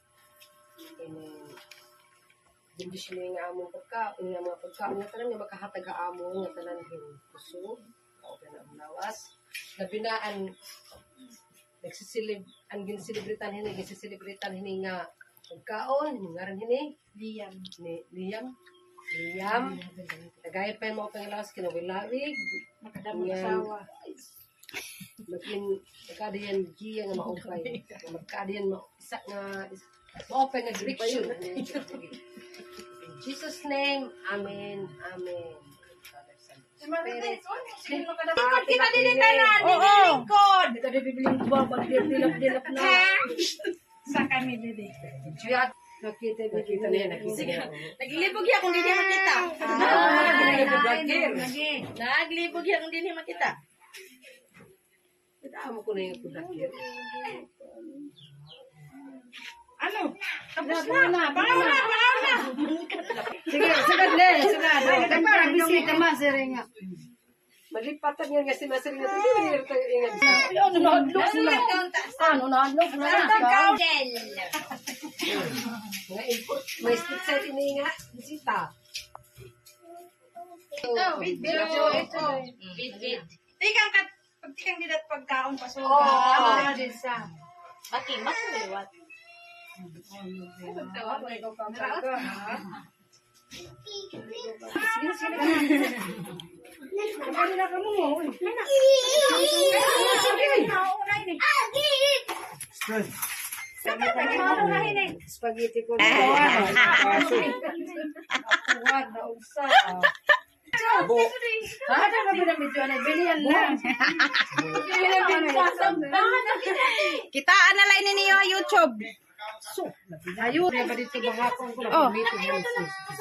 Bendisyon mo yung among pagkaon, yung mga pagkaon nga tanan nga makahatag ka amo nga tanan kusog, open ang lawas. Nabinaan nagsisilib ang ginsilibritan hini nga pagkaon, yung ngaran hini Liam. Tagay pa mo pang lawas kinawilawig. Nakadamot Yan. asawa. Makin magkadiyan giya nga maupay. Magkadiyan mo isa nga open nga direction. In Jesus' name, Amen. Amen. Ikot kita din tanan. Oo. Ikot. Kada bibiling babag dilap-dilap na. Sa kami dede. Juyat, nakita niya. Naglibog ya kung hindi makita. Naglibog ya kung hindi makita. Amo ko na yung kudakir. Ano? Tapos na. Pangauna. Sige, sagad le, sagad. Ay, para bisita masere nga. Malipatan yan kasi masering natin. Hindi nila tayo ingat sa. Ano na-adlok na? Ano na-adlok na? Mga input. May stick sa ini nga. Bisita. Bit. Tikang pagtikang didat pagkaon paso. Oo. Ano na din sa. Baki, mas maliwat. Ano na ka mo? Spaghetti ko. Ada ka binabidyo na, bilihan lang. Kitaan na lang ninyo YouTube. Ayun, ba dito bahakong ko Oh. na dito yung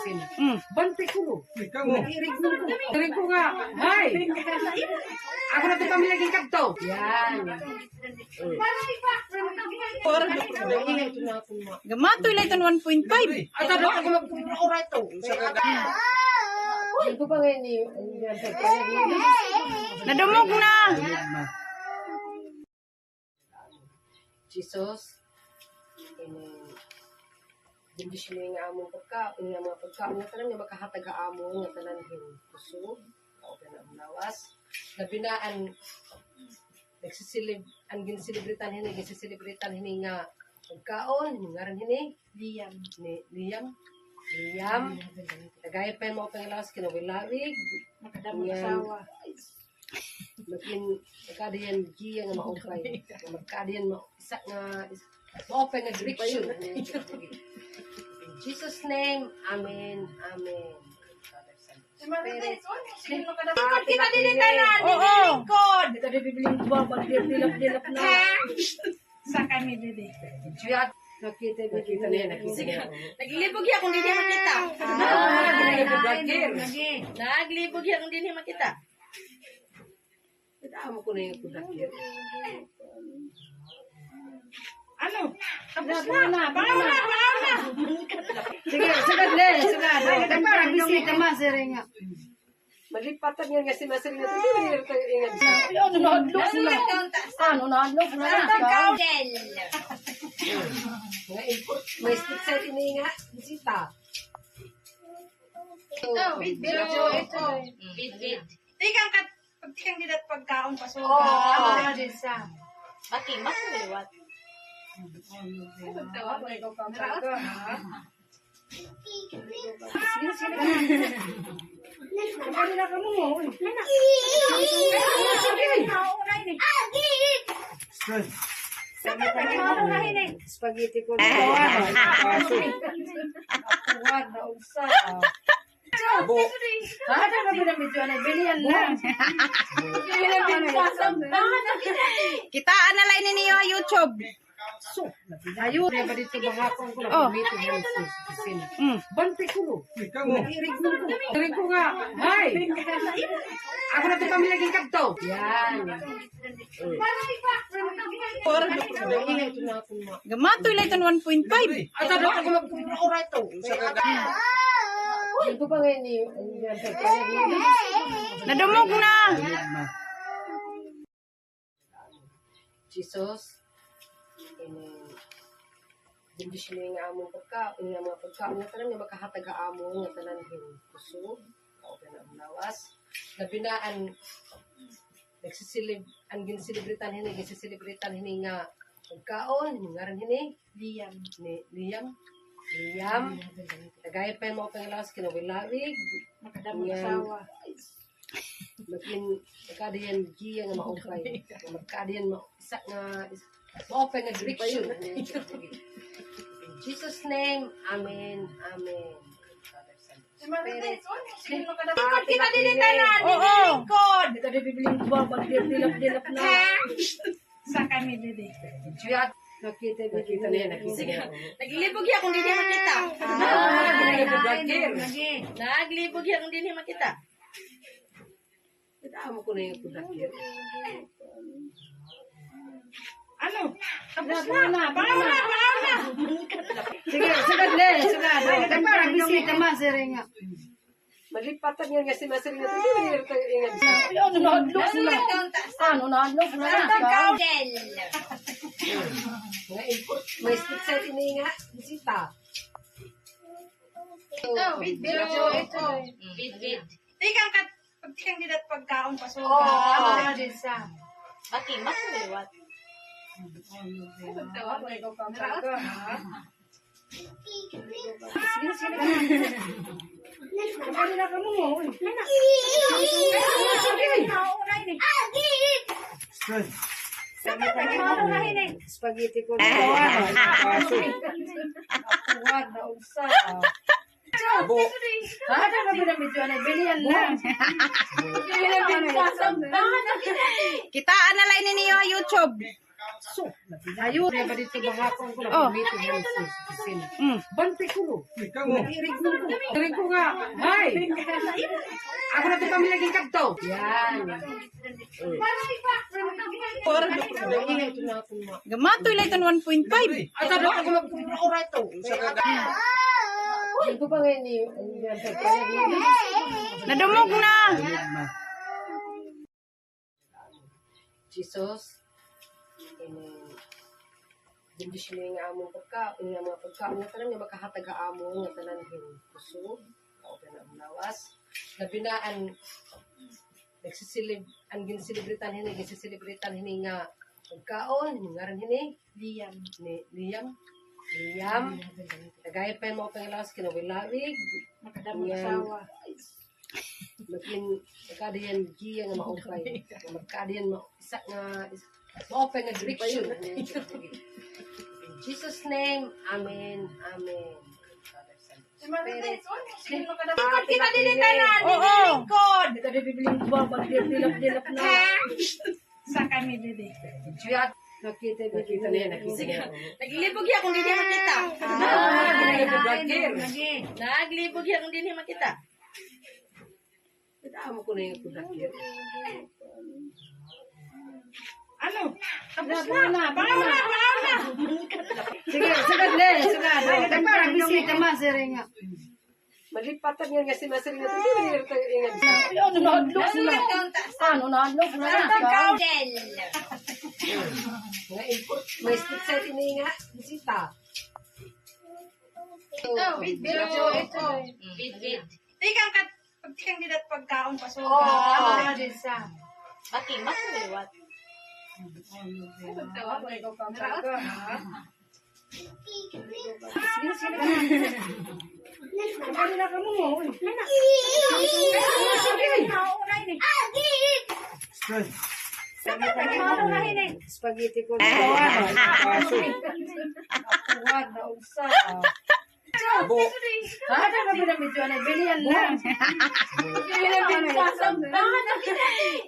sin. Mm. Bante ko no. Irig ko nga. Hay. Ako na to kami naging kadto. Yan. Ingay ko na ako mo. Gamatoy lang ito 1.5. Ito na ako mag-oray to. Ito pa ngayon ni Nadumog na. Jesus. Bindis mo yung among pagkaon, yung mga pagkaon nga tanan nga makahatag ka amo nga tanan hin kusog, o na lawas. Nabinaan nagsisilib ang ginsilibritan hini, ginsilibritan hini nga pagkaon, yung ngaran hini Liam. Tagay pa yung mga pangilawas kinawilawig. Makadamang magkadiyan giya nga maupay. Magkadiyan isa nga maupay nga direction. In Jesus' name, Amen. Amen. Ikot kita din tanan. Oo. Ikot. Kita bibiling babag dilap-dilap na. Sa kami dede. Juyat, nakita niya, nakita niya. Naglibog ya kung hindi makita. Naglibog ya kung hindi makita. Amo ko na yung kudakir. Ano? Tapos na. Pangalan na. Sige, sugad le, sugad. Ay, parang bisita ma, sir nga. Malipatan yan kasi masering na hindi nila tayo ingat sa. Ano na hadlok sila? Ano na hadlok na? Mga import, may stick sa ini nga, bisita. Bid. Tikang kat pagtikang didat pagkaon paso. Oo. Ano din sa. Baki, mas maliwat. Spaghetti ko. Ada ka binabidyo na, bilihan lang. Kitaan na lang ninyo YouTube. Ayun, ba dito bahakong ko Oh. na dito yung sin. Mm. Bante ko no. Irig ko nga. Hay. Ako na to kami naging kadto. Yan. Ingay ko na ako mo. Gamatoy lang ito 1.5. Ito na ako mag-oray to. Ito pa ngayon ni Nadumog na. Jesus. Bindis mo yung among pagkaon, yung mga pagkaon nga tanan nga makahatag ka amo nga tanan hin kusog, o na lawas. Nabinaan nagsisilib ang ginsilibritan hini nga pagkaon, yung ngaran hini Liam. Tagay pa yung mga pangilawas kinawilawig. Makadamang magkadiyan giya nga maupay. Magkadiyan isa nga maupay nga direction. In Jesus' name, Amen. Amen. Ikot kita din tanan. Oo. Ikot. Kita bibiling babag dilap-dilap na. Sa kami dede. Juyat, nakita niya, nakita niya. Naglibog ya kung hindi makita. Naglibog ya kung hindi makita. Amo ko na yung kudakir. Ano? Tapos na. Pangalan na. Sige, sugad le, sugad. Ay, parang bisita ma, sir nga. Malipatan yan kasi masering na hindi nila tayo ingat sa. Ano na hadlok sila? Ano na hadlok na? Mga import, may stick sa ini nga, bisita. Bid. Tikang kat pagtikang didat pagkaon paso. Oo. Ano din sa. Baki, mas maliwat. Spaghetti ko. Ada ka binabidyo na bilian lang. Kitaan na lang ninyo YouTube. Ayun, ba dito bahapon ko Oh. na meeting yan sa opisina. Mm. Bante ko no. Irig ko nga. Hay! Ako na ito kami naging kadto. Yan. Ingay ito na ako ma. Gamatoy lang ito 1.5. At ano ako magkukura ito. Ito pa ngayon ni Nadumog na. Jesus. Bendisyon mo yung among pagkaon, yung mga pagkaon nga tanan nga makahatag ka among nga tanan hin kusog, o na lawas. Nabinaan nagsisilib ang ginsilibritan hini nga pagkaon, ngaran hini Liam. Nagayat pa yung mga pangilawas kinawilawig. Makadamang asawa. Magkadiyan giya nga maupay. Magkadiyan isa nga maupay nga direction. In Jesus' name, Amen. Amen. Ikot kita din tanan. Oo. Ikot. Kada bibiling babag dilap-dilap na. Sa kami dede. Juyat, nakita niya, nakita niya. Naglibog yan kung hindi makita. Naglibog yan kung hindi makita. Amo ko na yung kudakir. Ano? Tapos na. Pangauna. Sige, sagad le, sagad. Parang bisita ma sir nga. Malipatan yan kasi masering na hindi mo tayo ingat. Ano na-adlok sila? Ano na-adlok na? Mga import, may stick sa ini nga, bisita. Tikang kat pagtikang didat pagkaon paso. Oo. Din sa. Bakit? Bakit? Spaghetti ko. Ada ka binabidyo na bilian lang.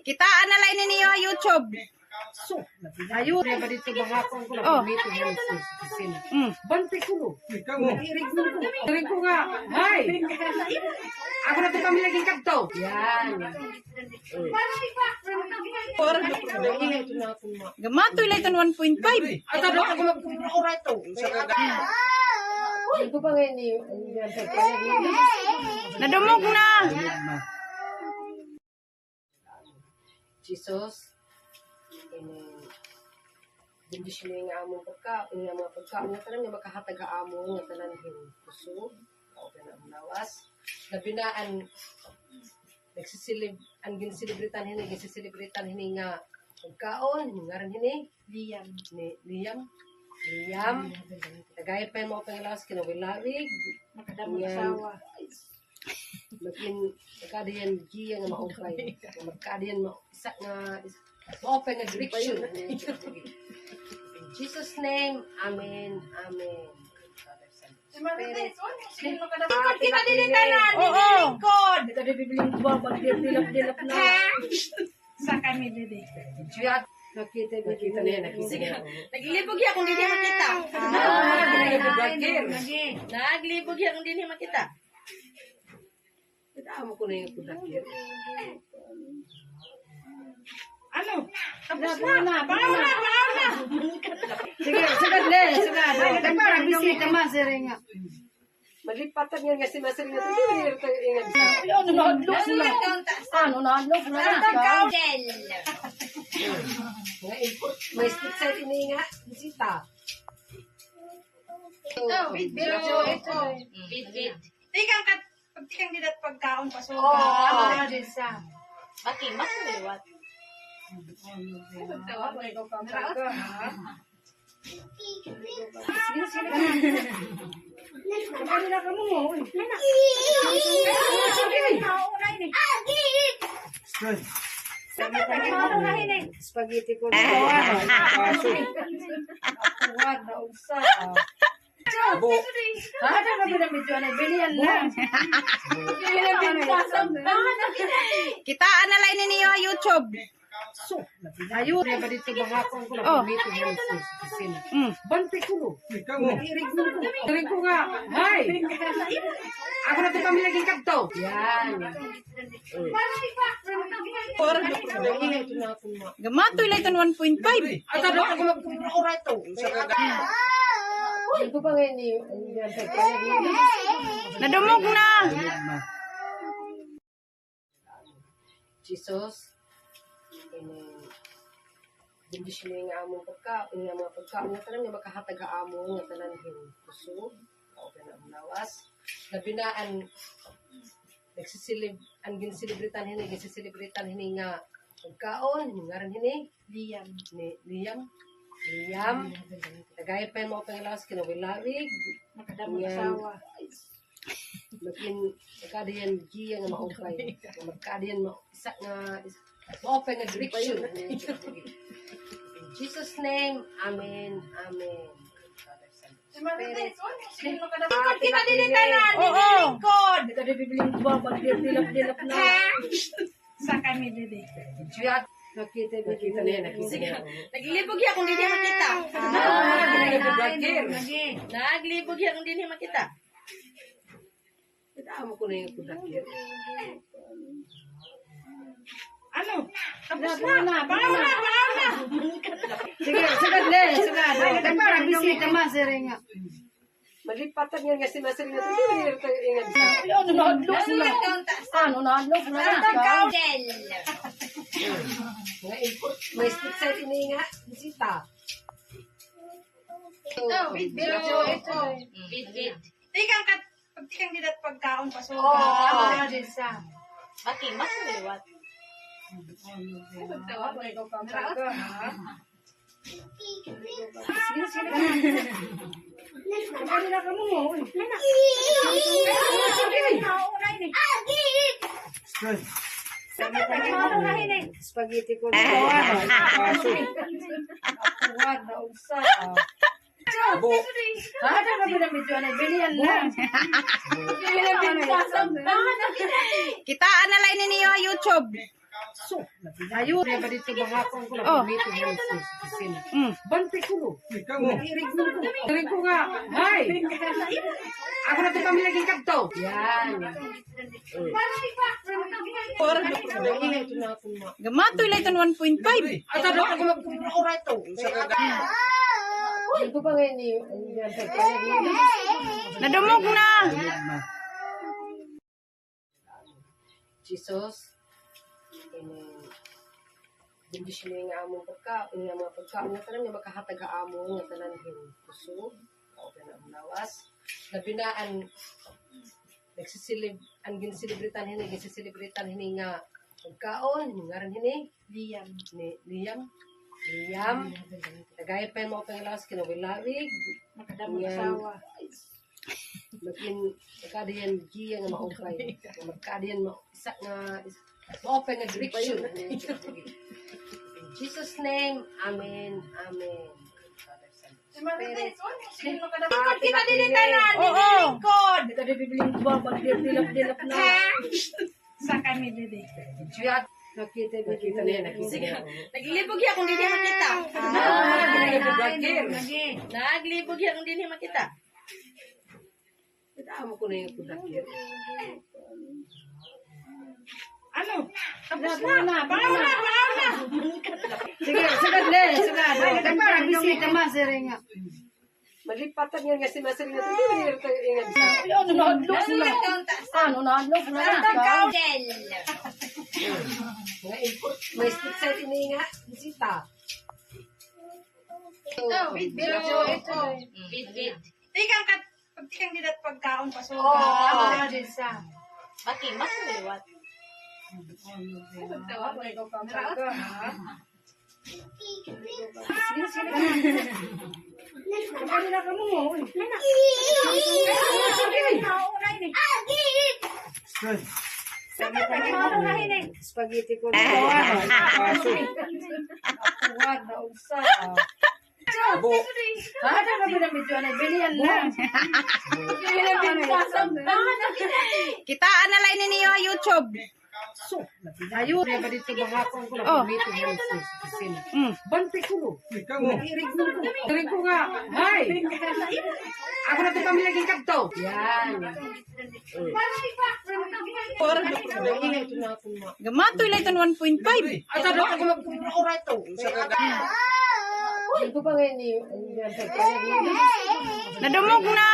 Kitaan na lang ninyo YouTube. Ayun, ba dito bahapon ko Oh. na meeting yan sa opisina. Mm. Bante ko no. Irig ko nga. Hay! Ako na ito kami naging kadto. Yan. Ingay ito na ako ma. Gamatoy lang ito 1.5. At ano ako magkukura ito. Ito pa ngayon ni Nadumog na. Jesus. Bendisyon mo yung among pagkaon, yung mga pagkaon nga tanan nga makahatag ka among nga tanan hin kusog, o na lawas. Nabinaan nagsisilib ang ginsilibritan hini nga pagkaon, ngaran hini Liam. Nagayat pa yung mga pangilawas kinawilawig. Makadamang asawa. Magkadiyan giya nga maupay. Magkadiyan isa nga maupay nga direction. In Jesus' name, Amen. Amen. Ikot kita din tanan. Oo. Ikot. Kada bibiling babag dilap-dilap na. Sa kami dede. Juyat, nakita niya, nakita niya. Naglibog yan kung hindi makita. Kudakir. Naglibog yan kung hindi makita. Amo ko na yung kudakir. Ano? Tapos na. Pangauna. Sige, sagad le, sagad. Parang bisita ma sir nga. Malipatan yan kasi masering na hindi mo tayo ingat. Ano na-adlok sila? Ano na-adlok na? Mga import, may stick sa ini nga, bisita. Tikang kat pagtikang didat pagkaon paso. Oo. Din sa. Bakit? Bakit? Spaghetti ko. Ada ka binabidyo na bilihan lang. Kitaan na lang ninyo YouTube. Ayun, ba dito bahakon ko Oh. lang meeting yan sa opisina. Mm. Bante ko no. Irig ko nga. Hay! Ako na ito kami laging kadto. Yan. Ingay ito na ako mo. Gamatoy lang ito 1.5. Ay, tado ako mag-ura ito. Ito pa ngayon ni Nadumog na. Jesus. Bendisyon mo yung among pagkaon, yung mga pagkaon nga tanan nga makahatag among nga tanan hin kusog, kauban ang lawas. Nabinaan nagsisilib ang ginsilibritan hini, ginsilibritan hini nga pagkaon, ngaran hini Liam. Tagay pa yung mga pangilawas kinawilawig. Makadamang asawa. Magkadiyan giya nga maupay. Magkadiyan isa nga maupay nga direction. In Jesus' name, Amen. Amen. Ikot kita din yung tanan. Ikot. Ito na bibiling babag. Dilap-dilap na. Sa kami dede. Juyat. Nakita niya, nakita niya. Naglibog yan kung hindi makita. Naglibog yan kung hindi makita. Amo ko na yung kudakir. Ano? Tapos na. Pangauna. Sige, sagad le, sagad. Ay, parang bisita ma, sir nga. Malipatan nga si Masering na ito. Hindi mo tayo ingat. Ano na-adlock sila? Ano na-adlock na? Mga import. May stick sa ini nga. Bisita. Tikang kat. Pagtikang didat pagkaon pa. So, Bati, mas maliwat. Spaghetti ko. Ada ka binabidyo na bilihan lang. Kitaan na lang ninyo YouTube. Ayun, ba dito bahakon ko Oh. lang meeting yan sa opisina. Mm. Bante ko no. Irig ko nga. Hay! Ako na ito kami laging kadto. Yan. Ingay ito na ako mo. Gamatoy lang ito 1.5. Ay, tado ako mag-ura ito. Ito pa ngayon ni Nadumog na. Jesus. Bendisyon mo yung among pagkaon, yung mga pagkaon nga tanan nga makahatag among nga tanan hin kusog, kauban ang lawas. Nabinaan nagsisilib ang ginsilibritan hini nga pagkaon, ngaran hini Liam. Tagay pa yung mga pangilawas kinawilawig. Makadamang asawa. Magkadiyan giya nga maupay. Magkadiyan isa nga maupay nga direction. In Jesus' name, Amen. Amen. Ikot kita din yung tanan. Ikot. Ito na bibiling babag. Dilap-dilap na. Sa kami dede. Juyat. Nakita niya, nakita niya. Naglibog yan kung hindi makita. Naglibog yan kung hindi makita. Amo ko na yung kudakir. Ano? Tapos na. Pangauna. Sige, sagad le, sagad. Ay, parang bisita ma, sir nga. Malipatan nga si Masering na ito. Hindi mo tayo ingat. Ano na-adlock sila? Ano na-adlock na? Mga import. May stick sa ini nga. Bisita. Tikang kat. Pagtikang didat pagkaon pa. So, Bati, mas maliwat. Spaghetti ko. Ada na binabidyo na bilihan lang. Kitaan na lang ninyo YouTube. Ayun, ba dito bahakon ko Oh. na dito yan sa opisina. Mm. Bante ko no. Irig ko nga. Hay. Ako na ito pamilaging kadto. Yan. Ingay ito na ako ma. Gamatoy lang ito 1.5. Ay, tado ako mag-ura ito. Hindi ko pa ngayon ni Nadumog na.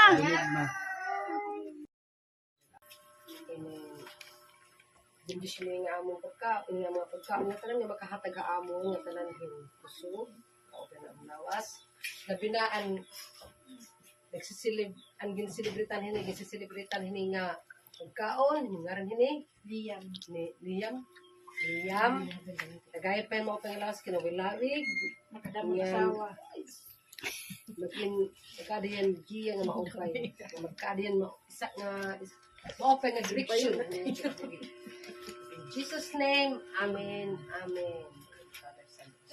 Bindis mo yung among pagkaon, yung mga pagkaon nga tanan nga makahatag among nga tanan kusog, kauban na ang lawas. Nabinaan nagsisilib ang ginsilibritan hini nga pagkaon, yung ngaran hini Liam. Tagay pa mo pang lawas kinawilawig. Makadamasawa. Magkadiyan giya nga maupay. Magkadiyan mo isa nga maupay nga direction. In Jesus' name, Amen. Amen.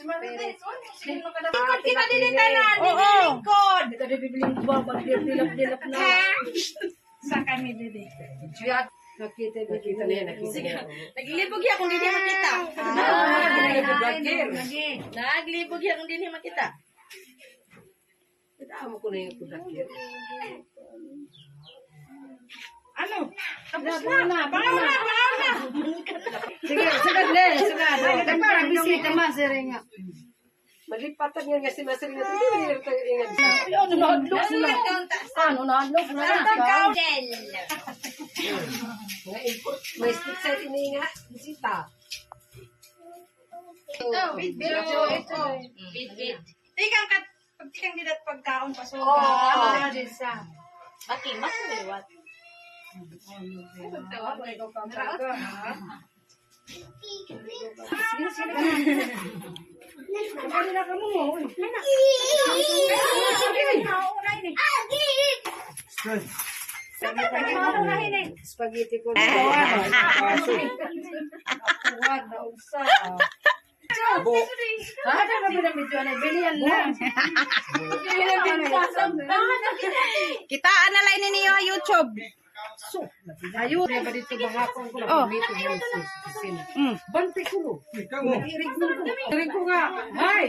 Ikot kita din tanan. Oo. Ikot. Kita di bibiling babag dilap-dilap na. Sa kami dede. Juyat, nakita niya, nakita niya. Naglibog ya kung hindi makita. Naglibog ya kung hindi makita. Amo ko na yung kudakir. Ano? Tapos na. Pangauna. Sige, sagad le, sagad. Ay, parang bisita ma, sir nga. Malipatan nga si Masering na ito. Hindi ito ingat. Ano na adlok sila? Ano na adlok na? Mga import, may stick sa ini nga. Bisita. Tikang kat pagtikang didat pagkaon paso. Oo. Baki, mas maliwat. Spaghetti ko. Ada na binabidyo na bilihan lang. Kitaan na lang ninyo YouTube. Ayun, ba dito bahakon ko Oh. na dito yan sa opisina. Mm. Bante ko no. Irig ko nga. Hay.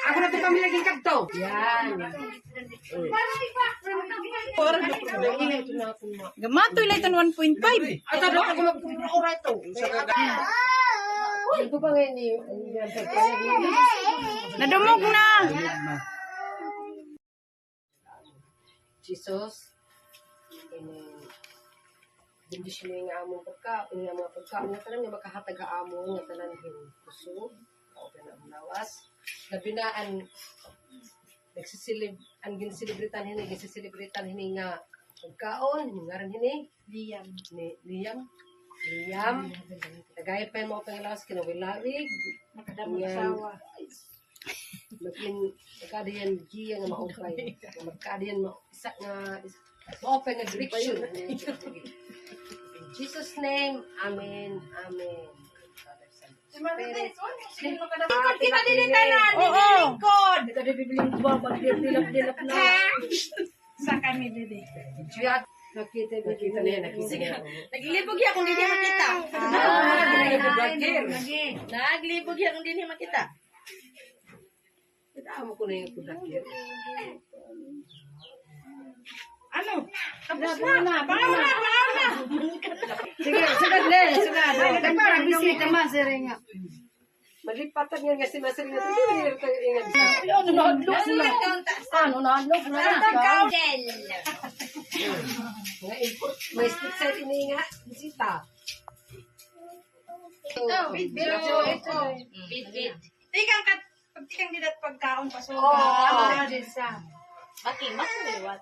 Ako na ito pamilaging kadto. Yan. Ingay ito na ako ma. Gamatoy lang ito 1.5. Ay, tado ako mag-ura ito. Hindi ko pa ngayon ni Nadumog na. Jesus. Bindis mo yung among pagkaon, yung mga pagkaon nga tanan nga makahatag among nga tanan kusog, kauban na ang lawas. Nabinaan nagsisilib ang ginsilibritan hini nga pagkaon, yung ngaran hini Liam. Tagay pa mo pang lawas kinawilawig. Makadamasawa. Magkadiyan giya nga maupay. Magkadiyan mo isa nga maupay nga direction. In Jesus' name, Amen. Amen. Ikot kita din tanan. Oo. Ikot. Kita di bibiling babag dilap-dilap na. Sa kami dede. Juyat, nakita niya, nakita niya. Naglibog ya kung hindi makita. Kudakir. Naglibog ya kung hindi makita. Amo ko na yung kudakir. Ano? Tapos na. Pangauna. Sige, sagad le, sagad. Ay, parang bisita ma, sir nga. Malipatan nga si Masering na ito. Hindi ito ingat. Ano na adlok sila? Ano na adlok na? Mga import, may stick sa ini nga. Bisita. Tikang kat pagtikang didat pagkaon paso. Baki, mas maliwat.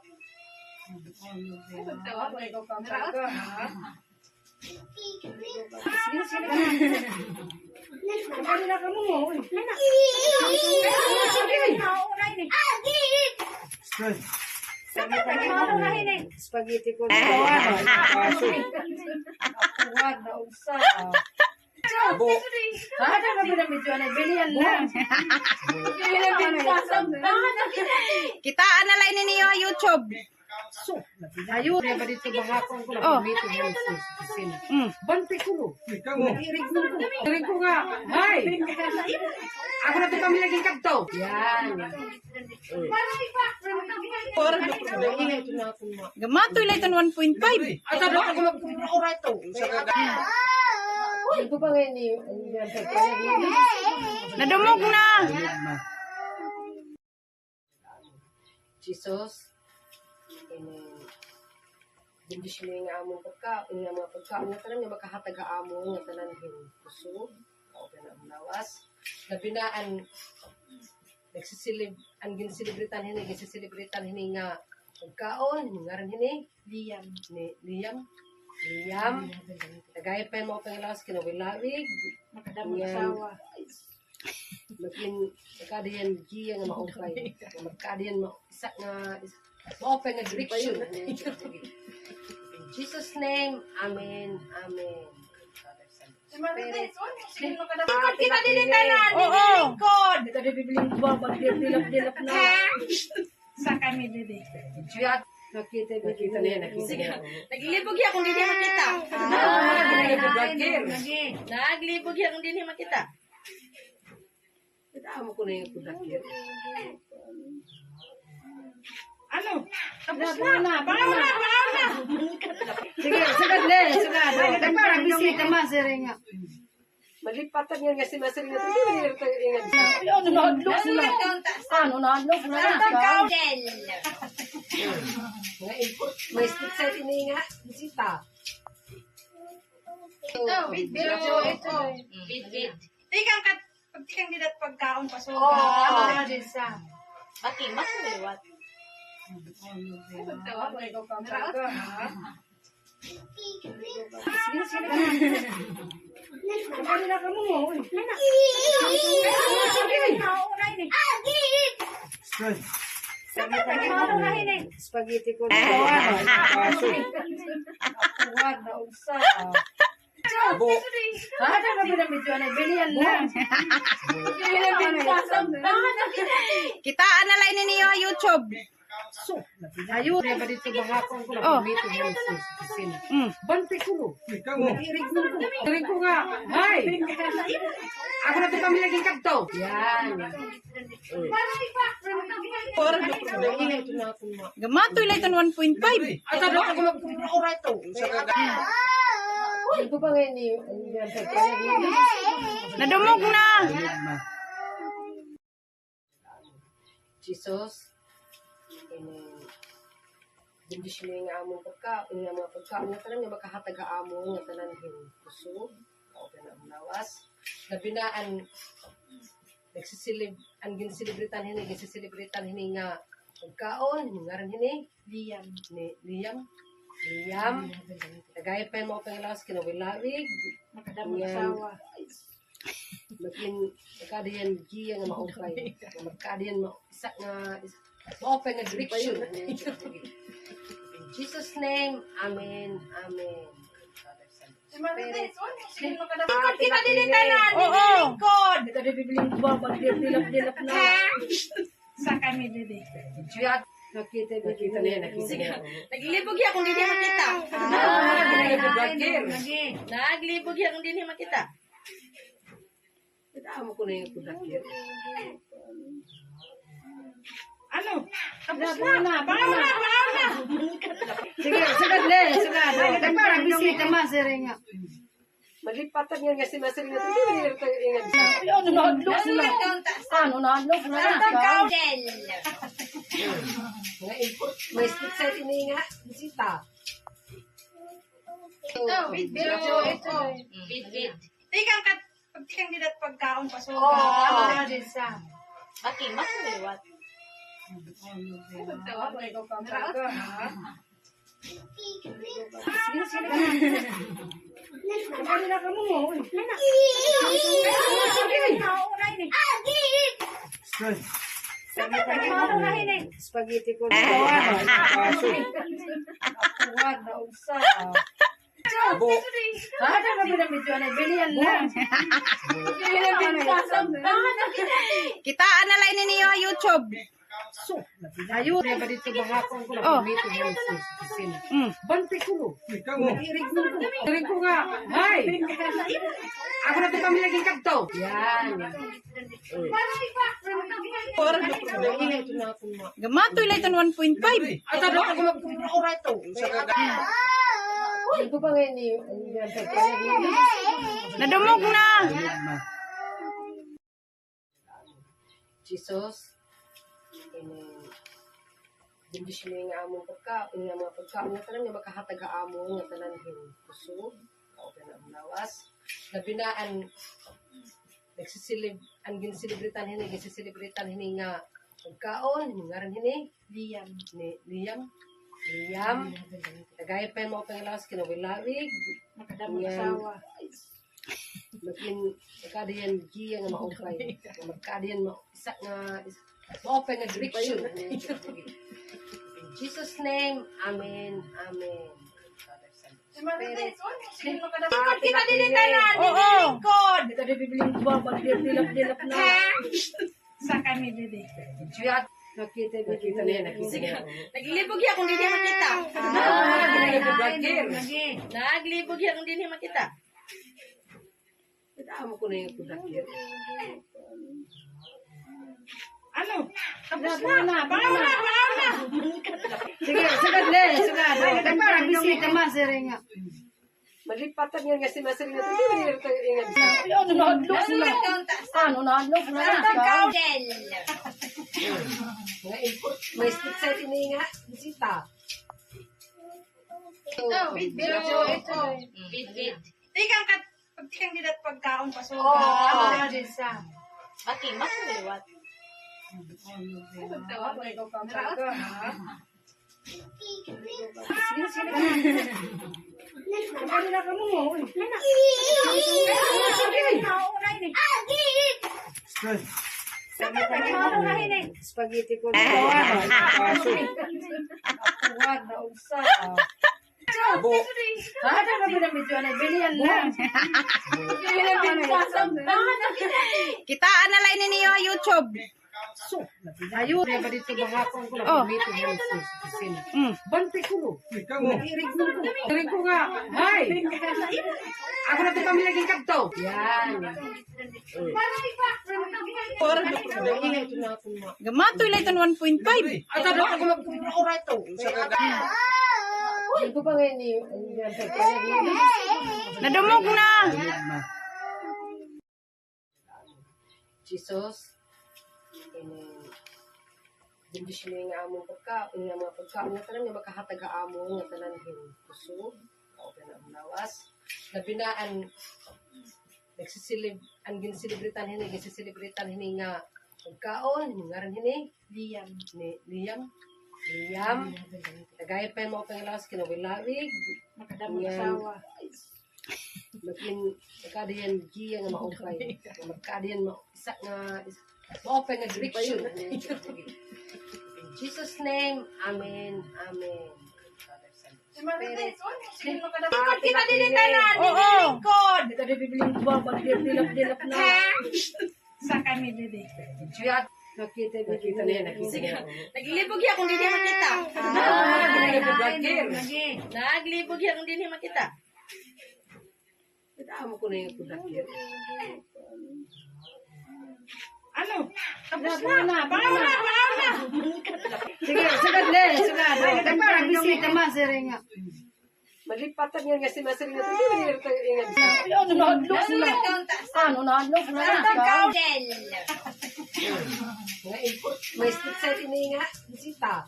Spaghetti ko. Huwag na unsa. Ada ka ba medyo na bilihan lang. Kitaan na lang ninyo YouTube. Ayun, ba dito bahakong ko Oh. na dito yan sa kusina. Mm. Bante ko no. Irig mo ko. Irig ko nga. Hay. Ako na to pamilaging kadto. Yan. Ingay ito na ako ma. Gamatoy lang ito 1.5. Ay, tado ako mag-ura ito. Ito pa ngayon ni Nadumog na. Jesus. Bindis mo yung among pagkaon, yung mga pagkaon na tanan, yung makahatag among nga tanan kusog, kauban na ang lawas. Nabinaan, ang ginsilibritan hini nga pagkaon, hingaran hini. Liyam. Nagayat pa yung mga pangalawas, kinawilawig. Makadamasawa. Magkadiyan giya nga maupay. Magkadiyan isa nga, maupay nga direction. In Jesus' name, Amen. Amen. Ikot kita din tanan. Oo. Ikot. Dito di bibiling babag dilap-dilap na. Sa kami dito. Jiyat, nakita niya, nakita. Naglibog ya kung di niya makita. Naglibog ya kung di niya makita. Amo ko na yung kudakir. Ano? Tapos na. Pangauna. Sige, sagad le, sagad. Para bisita ma sir nga. Malipatan nga nga si Masering na ito. Ano na adlok sila? Ano na adlok na? Mga import, may stick sa ini nga, bisita. Tikang didat pagkaon pa so. Oo. din sa. Pati mas maliwat. Kanila ka mo. Spaghetti ko. Huwag na unsa. Ada ka ba medyo na bilihan lang. Kitaan na lang ninyo YouTube. Ayun, ba dito bahakong ko Oh. na dito yan sa kusina. Mm. Bante ko no. Irig mo ko. Irig ko nga. Hay. Ako na to pamilaging kadto. Yan. Ingay ito na ako ma. Gamatoy lang ito 1.5. Ay, tado ako mag-ura ito. Ito pa ngayon ni Nadumog na. Jesus. Bindis mo yung among pagkaon, yung mga pagkaon na tanan, yung makahatag among nga tanan kusog, kauban na ang lawas. Nabinaan, ang ginsilibritan hini nga pagkaon, hingaran hini. Liyam. Nagayat pa yung mga pangalawas, kinawilawig. Makadamasawa. Magkadiyan giya nga maupay. Magkadiyan isa nga, maupay nga direction. In Jesus' name, Amen. Amen. Ikot kita din tanan. Oo. Ikot. Dito di bibiling babag dilap-dilap na. Sa kami dito. Jiyat, nakita niya, nakita. Naglibog ya kung di niya makita. Naglibog ya kung di niya makita. Amo ko na yung kudakir. Ano? Tapos na. Pangauna. Sige, sagad le, sagad. Para bisita ma sir nga. Malipatan nga si Masering na ito. Ano na adlok sila? Ano na adlok na? Mga import, may stick sa ini nga, bisita. Tikang didat pagkaon pa so. Oo. Din sa. Pati mas maliwat. Kanila ka mo. Spaghetti ko. Huwag na unsa. Ada ka binabidyo na bilian lang. Kitaan na lang ninyo YouTube. Ayun, yung ba dito bahakong ko Oh. na dito yung sisin. Mm. Bante ko no. Irig ko nga. Hay! Ako na ito kami laging kadto. Yan. Ingay ito na ako ma. Gamatoy lang ito 1.5. At ano ako magpura ito. Ito pa ngayon yung Nadumog na. Jesus. Bindis mo yung among pagkaon, yung mga pagkaon nga tanan nga makahatag ka amo nga tanan hin kusog, o na lawas. Nabinaan nagsisilib ang ginsilibritan hini nga pagkaon, ngaran hini Liam. Nagaya pa mo pang lawas kinawilawig, Nakadamang asawa. magkadiyan giya nga maupay. Magkadiyan mo isa nga maupay nga direction. In Jesus' name, Amen. Amen. Ikot kita din tanan. Oo. Ikot. Kita di bibiling babag dilap-dilap na. Sa kami dede. Juyat, nakita niya. Naglibog ya kung di niya makita. Naglibog ya kung di niya makita. Amo ko na yung kudakir. Ano? Tapos na. Pangaw na. Sige, sagad le, sagad. Nagparang bisita ma sir nga. Malipatan nga nga si Masir nga ito. Ano nahadlok sila? Ano nahadlok na? Nga import. May split side ini nga. Bisita. Tikang didat pagkaon pa so. Oo. Din sa. Spaghetti ko. Ada ka binabidyo na bilian lang. Kitaan na lang ninyo YouTube. Ayun. Yung ba dito bahakong ko Oh. na dito yung sisin. Mm. Bante ko no. Irig ko nga. Hay! Ako na ito kami laging kadto. Yan. Ingay ito na ako ma. Gamatoy lang ito 1.5. At ano ako magpura ito. Ito pa ngayon yung Nadumog na. Jesus. Bindis mo yung among pagkaon, yung mga pagkaon nga tanan nga makahatag ka amo nga tanan hin kusog, o na lawas. Nabinaan nagsisilib ang ginsilibritan hini nga pagkaon, ngaran hini Liam. Liam. Nagaya pa mo pang lawas kinawilawig. Nakadamang Yan. asawa. Magkadiyan giya nga maupay. Magkadiyan mo isa nga maupay nga direction. In Jesus' name, Amen. Amen. Ikot kita din tanan. Oo. Ikot. Kita di bibiling babag dilap-dilap na. Sa kami dede. Juyat, nakita niya. Naglibog ya kung di niya makita. Naglibog ya kung di niya makita. Amo ko na yung kudakir. Ano? Tapos na. Pangaw na. Sige, sagad le, sagad. Nagparang bisita ma sir nga. Malipatan nga si Masir nga ito. Ano nahadlok sila? Ano nahadlok na? Nga import. May split side ini nga. Bisita.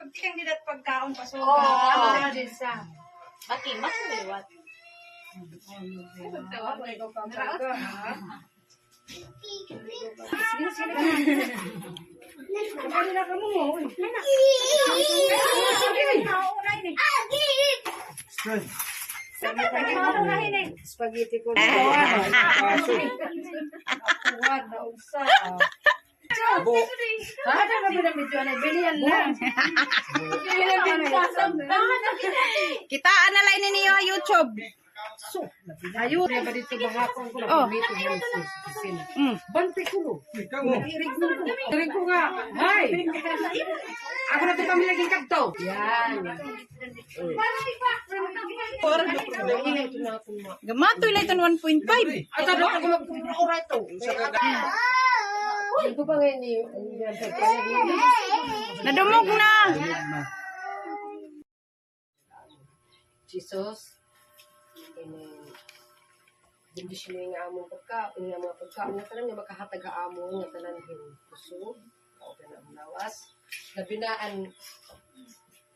Tikang didat pagkaon pa so. Oo. Din sa. Spaghetti ko. Ada ka pinamidyo na, bilihan lang. Kitaan na lang ninyo YouTube. Ayun, ba dito bahapon ko Oh. na pumito ng sisin. Mm. Bante ko no. Irig ko nga. Hay! Ako na ito kami naging kapto. Yan. Gamatoy lang ito 1.5. Ay, sabi ko mag-ura ito. Ito pa ngayon ni Nadumog na. Jesus. Bendisyon mo yung among pagkaon, yung mga pagkaon nga tanan nga makahatag ka amo nga tanan hin kusog, o na lawas. Nabinaan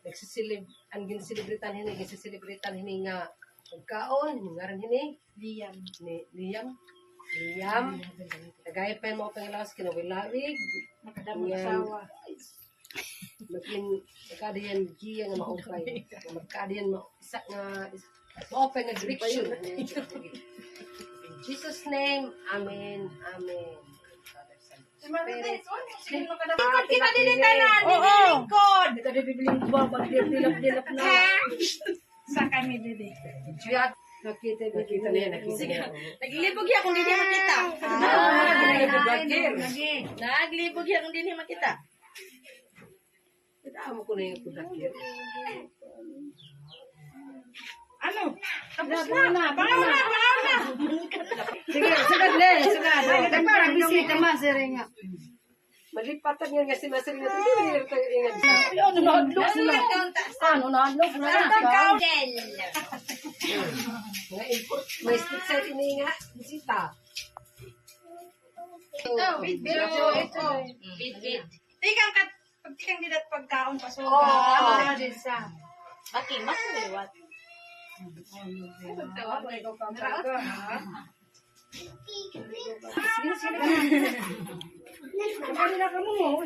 nagsisilib ang ginsilibritan hini, ginsilibritan hini nga pagkaon, ngaran hini Liam. Nagaya pa yung mga pangalawas kinawilawig. Nakadamang asawa. Magkadiyan giya nga maupay. Magkadiyan isa nga maupay nga direction. In Jesus' name, Amen. Amen. Ikot kita din tanan. Oo. Ikot. Kada bibiling babag dilap-dilap na. Sa kami dede. Juyat, nakita niya, nakita niya. Naglibog ya kung hindi makita. Naglibog ya kung hindi makita. Amo ko na yung kudakir. Ano? Tapos na. Pangaw na. Sige, sagad le, sagad. Ay, parang bisita ma, sir nga. Malipatan yan kasi masari na ito. Hindi nila tayo ingat sa. Ano na adlok na? Ano na adlok na? Mga import. May stick sa ini nga. Bisita. Tikang kat pagtikang didat pagkaon paso. Oo. Ano na din sa. Bakit? Mas maliwat. Tawa ba ikaw pa talaga, ha? Ano na ka mo?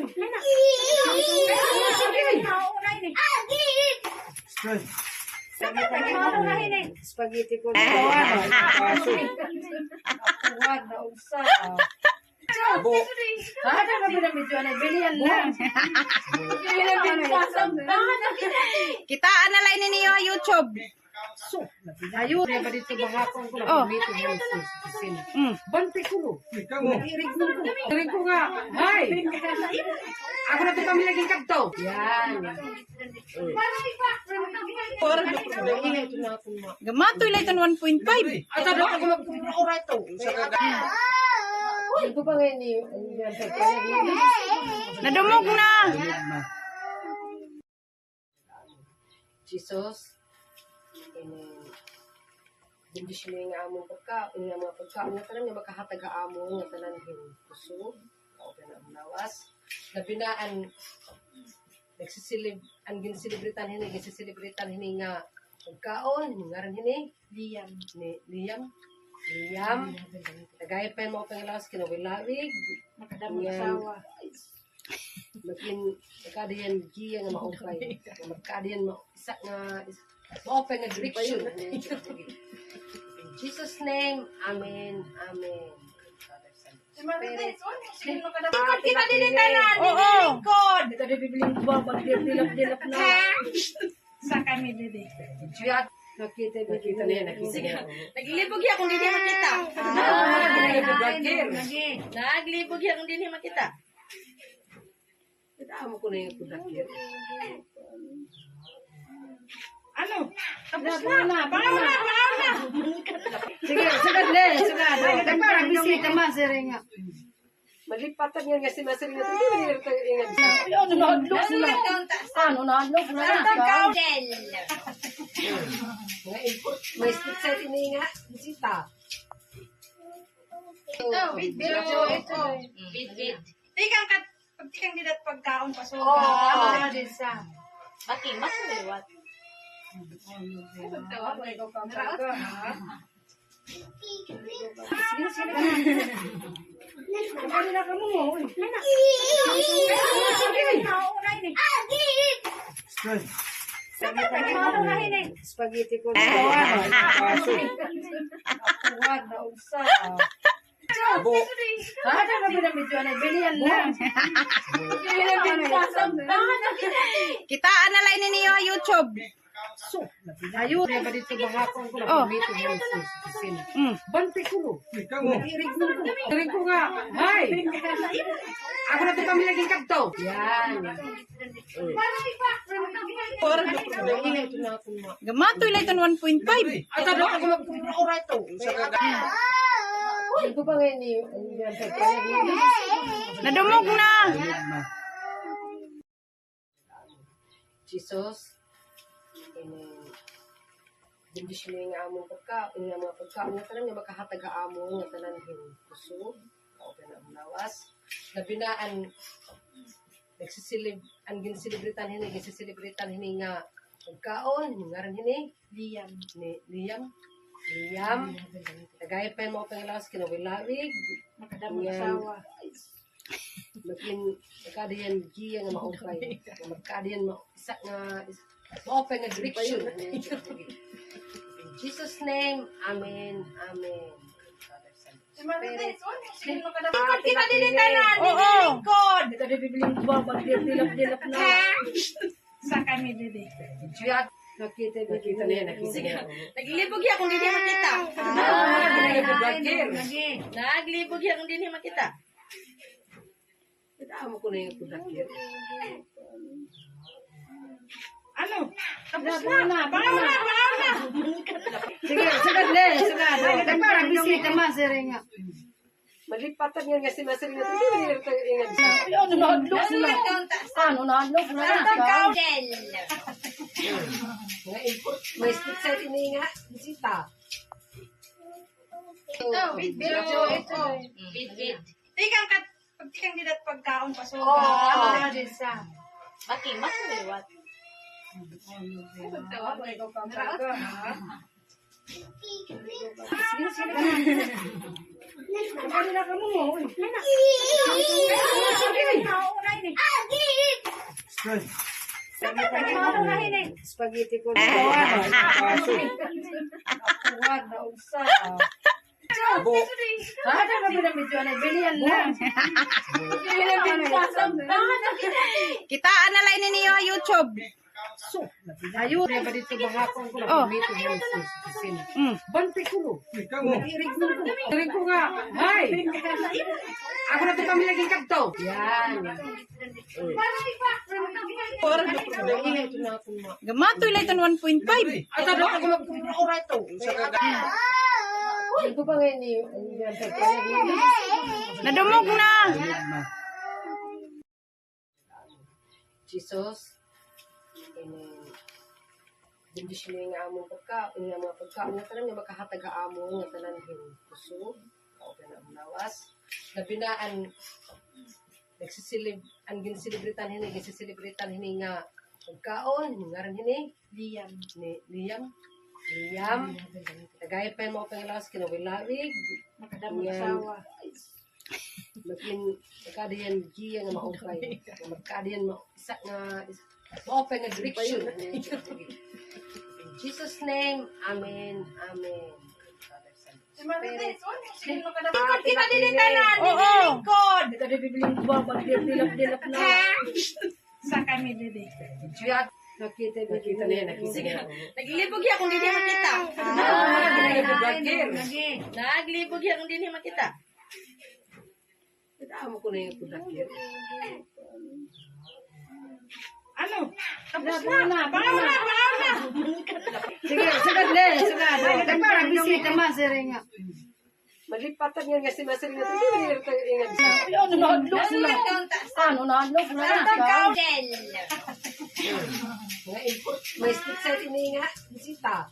Spaghetti ko. Tuwad na unsa. Ada ka pinamidyo na, bilihan lang. Kitaan na lang ninyo YouTube. Ayun, ba dito bahapon ko na Oh. pumito ng sisin. Mm. Bante ko no. Irig ko nga. Hay! Ako na ito kami naging kapto. Yan. Gamatoy lang ito 1.5. Ay, sabi ko mag-ura ito. Ito pa ngayon ni Nadumog na. Jesus. Bendisyon mo yung among pagkaon, yung mga pagkaon nga tanan nga makahatag ka amo nga tanan hin kusog, o na lawas. Nabinaan nagsisilib ang ginsilibritan hini nga pagkaon, ngaran hini Liam. Liam. Nagaya pa yung mga pangalawas kinawilawig. Nakadamang Yan. asawa. Magkadiyan giya nga maupay. Magkadiyan isa nga maupay nga direction. In Jesus' name, Amen. Amen. Ikot kita din tanan. Oo. Ikot. Kada bibiling babag dilap-dilap na. Sa kami dede. Juyat, nakita niya, nakita niya. Naglibog ya kung hindi makita. Naglibog ya kung hindi makita. Amo ko na yung kudakir. Ano? Tapos na. Pangaw na. Sige, sagad le, sagad. Ay, parang bisita ma, sir nga. Malipatan yan kasi masari na ito. Hindi nila tayo ingat sa. Ano na adlok na? Ano na adlok na? Mga import. May stick sa ini nga. Bisita. Tikang kat pagtikang didat pagkaon paso. Oo. Ano na din sa. Bakit? Mas maliwat. Tawa ba ikaw pa talaga, ha? Ano na ka mo? Spaghetti ko. Tuwad na unsa. Ada ka binabidyo na, bilihan lang. Kitaan na lang ninyo YouTube. Ayun, ba dito bahakon ko Oh. na dito yung sin. Mm. Bante ko no. Irig ko nga. Hay. Ako na to kami naging kadto. Yan. Ingay ko na ako mo. Gamatoy lang ito 1.5. Ay, tado ako mag-oray to. Ito ba ngayon ni Nadumog na. Jesus. Bendisyon mo yung among pagkaon, yung mga pagkaon nga tanan nga makahatag ka amo nga tanan yung kusog, o na lawas. Nabinaan nagsisilib ang ginsilibritan hini nga pagkaon, yung ngaran hini Liam. Tagay pa yung mga pangalawas kinawilawig. Makadamag-asawa. Magkadiyan giya nga maupay. Magkadiyan isa nga maupay nga direction. In Jesus' name, Amen. Amen. Ikot kita din tanan. Oo. Ikot. Kita di bibiling babag dilap-dilap na. Sa kami dede. Juyat, nakita niya. Naglibog ya kung hindi makita. Naglibog ya kung hindi makita. Amo ko na yung kudakir. Ano? Tapos na. Pangalan na. Sige, sagad le, sagad. Ay, parang bisita ma, sir nga. Malipatan yan kasi masering natin. Hindi nila tayo ingat sa... Ano na adlok na? Ano na adlok na? Nga import. May stick set ini nga. Bisita. Bit. Tikang kat pagtikang didat pagkaon paso. Oo. Ano na din sa. Makimas lewat. Spaghetti ko. Ada ka binabidyo na, bilihan lang. Kitaan na lang ninyo YouTube. Ayun, ba dito bahakon ko Oh. na dito yung sin. Mm. Bante ko no. Irig ko nga. Hay. Ako na to kami naging kadto. Yan. Ingay ko na ako mo. Gamatoy lang ito 1.5. Ay, tado ako mag-oray to. Ito ba ngayon ni Nadumog na. Jesus. Bendisyon mo yung among pagkaon, yung mga pagkaon nga tanan nga makahatag ka amo nga tanan yung kusog, o na lawas. Nabinaan nagsisilib ang ginsilibritan hini nga pagkaon, yung ngaran hini Liam. Tagay pa yung mga pangalawas kinawilawig. Makadamag-asawa. Magkadiyan giya nga maupay. Magkadiyan isa nga maupay nga direction. In Jesus' name, Amen. Amen. Ikot kita din tanan. Oo. Ikot. Kita di bibiling babag dilap-dilap na. Sa kami dede. Juyat, nakita niya. Naglibog ya kung hindi makita. Naglibog ya kung hindi makita. Amo ko na yung kudakir. Ano? Tapos na. Pangalan na. Sige, sagad le, sagad. Ay, parang bisita ma, sir nga. Malipatan yan kasi masering natin. Hindi nila tayo ingat sa... Ano na adlok na? Ano na adlok na? Nga import. May stick set ini nga. Bisita.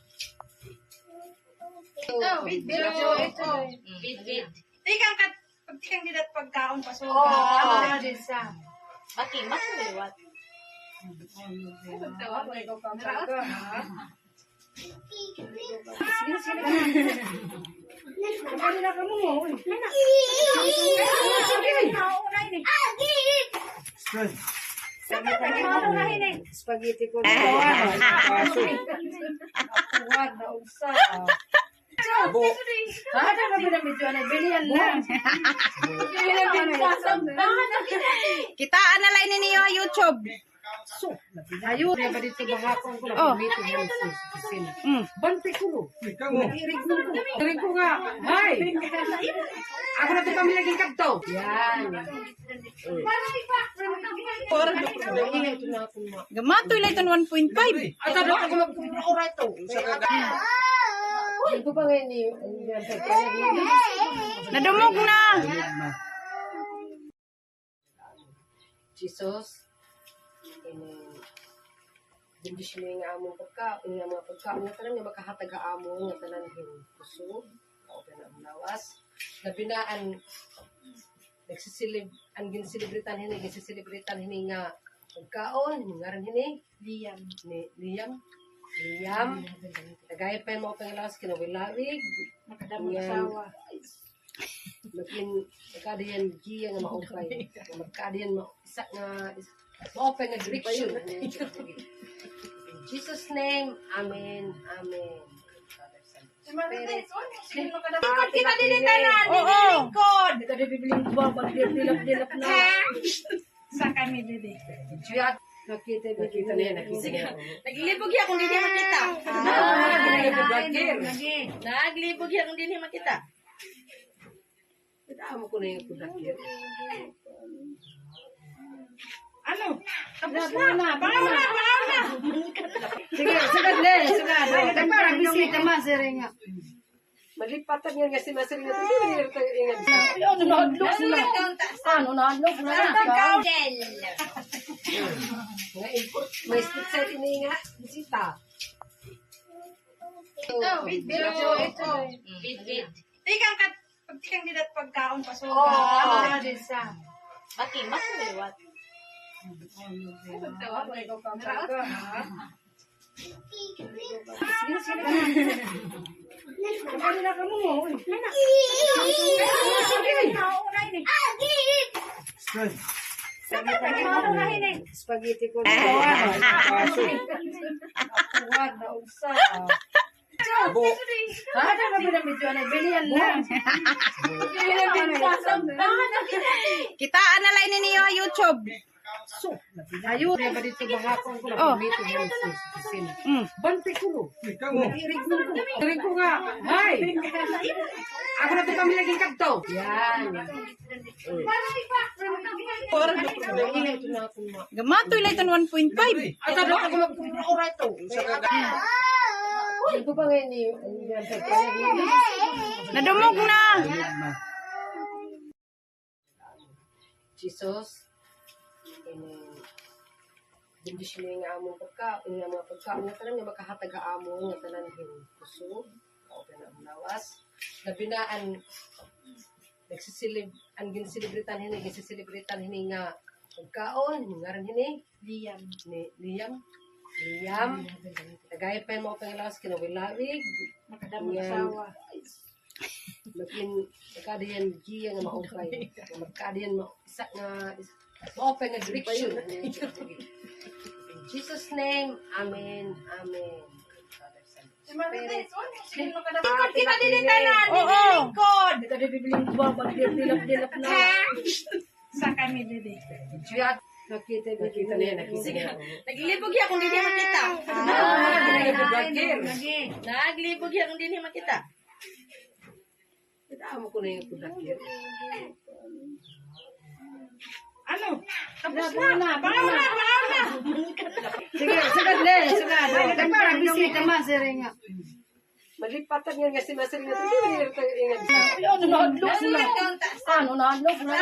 Bit. Tikang kat pagtikang didat pagkaon paso. Oo. Ano na din sa. Makimas lewat. Spaghetti ko. Ada ka binabidyo na bilian lang. Kitaan na lang ninyo YouTube. Ayun, ba dito bahakon ko Oh. na dito yung sin. Mm. Bante ko no. Irig ko nga. Hay. Ako na to kami lagi kadto. Yan. Ingay ko na ako ma. Gamatoy lang ito 1.5. Ata do ako magkura ito. Ito pa ngayon ni Nadumog na. Jesus. Bendisyon mo nga among pagkaon, nga mga pagkaon nga tanan nga makahatag ka amo nga tanan hin kusog, o na lawas. Nabinaan nagsisilib ang ginsilibritan hini nga pagkaon, ngaran hini Liam. Tagay pa mo pangilawas kinawilawig, Makadamang asawa. magkadiyan giya nga maupay. Magkadiyan mo isa nga maupay nga direction. In Jesus' name, Amen. Amen. Ikot kita din tanan. Oo. Ikot. Kita di bibiling babag dilap-dilap na. Sa kami dede. Juyat, nakita niya. Naglibog yan kung hindi makita. Naglibog yan kung hindi makita. Amo ko na yung kudakir. Ano? Tapos na. Pangauna. Sige, sugad le, sugad. Ay, parang bisita masiri nga. Malipatan yan kasi masiring na hindi nila tayo ingat. Ano nahadlok sila? Ano nahadlok na? Nga import, may split side ini nga, bisita. Bit. Tikang kat pagtikang didat pagkaon paso. Oo. Ano na din sa. Bati, mas maliwat. Spaghetti ko. Ada ka binabidyo na bilian lang. Kitaan na lang ninyo YouTube. Ayun, ba dito bahakon ko Oh. na dito yung sin. Mm. Bante ko no. Irig ko nga. Hay. Ako na to kami lagi kadto. Yan. Ingay ko na ako ma. Gamatoy lang ito 1.5. Ata do ako magkura ito. Ito pa ngayon ni Nadumog na. Jesus. Bendisyon mo nga among pagkaon, nga mga pagkaon nga tanan nga makahatag ka amo nga tanan hin kusog, o na lawas. Nabinaan nagsisilib ang ginsilibritan hini nga pagkaon, ngaran hini Liam. Tagay pa mo pangilawas kinawilawig, Makadamang asawa. magkadiyan giya nga maupay. Magkadiyan mo isa nga maupay nga direction. In Jesus' name, Amen. Ikot kita din tanan. Oo. Ikot. Kita di bibiling babag dilap-dilap na. Sa kami dede. Juyat, nakita niya. Naglibog yan kung hindi makita. Naglibog yan kung hindi makita. Amo ko na yung kudakir. Ano? Tapos na. Pangauna. Sige, sugad le, sugad. Ay, parang bisita masiri nga. Malipatan yan kasi masiring na hindi nila tayo ingat. Ano nahadlok sila? Ano nahadlok na?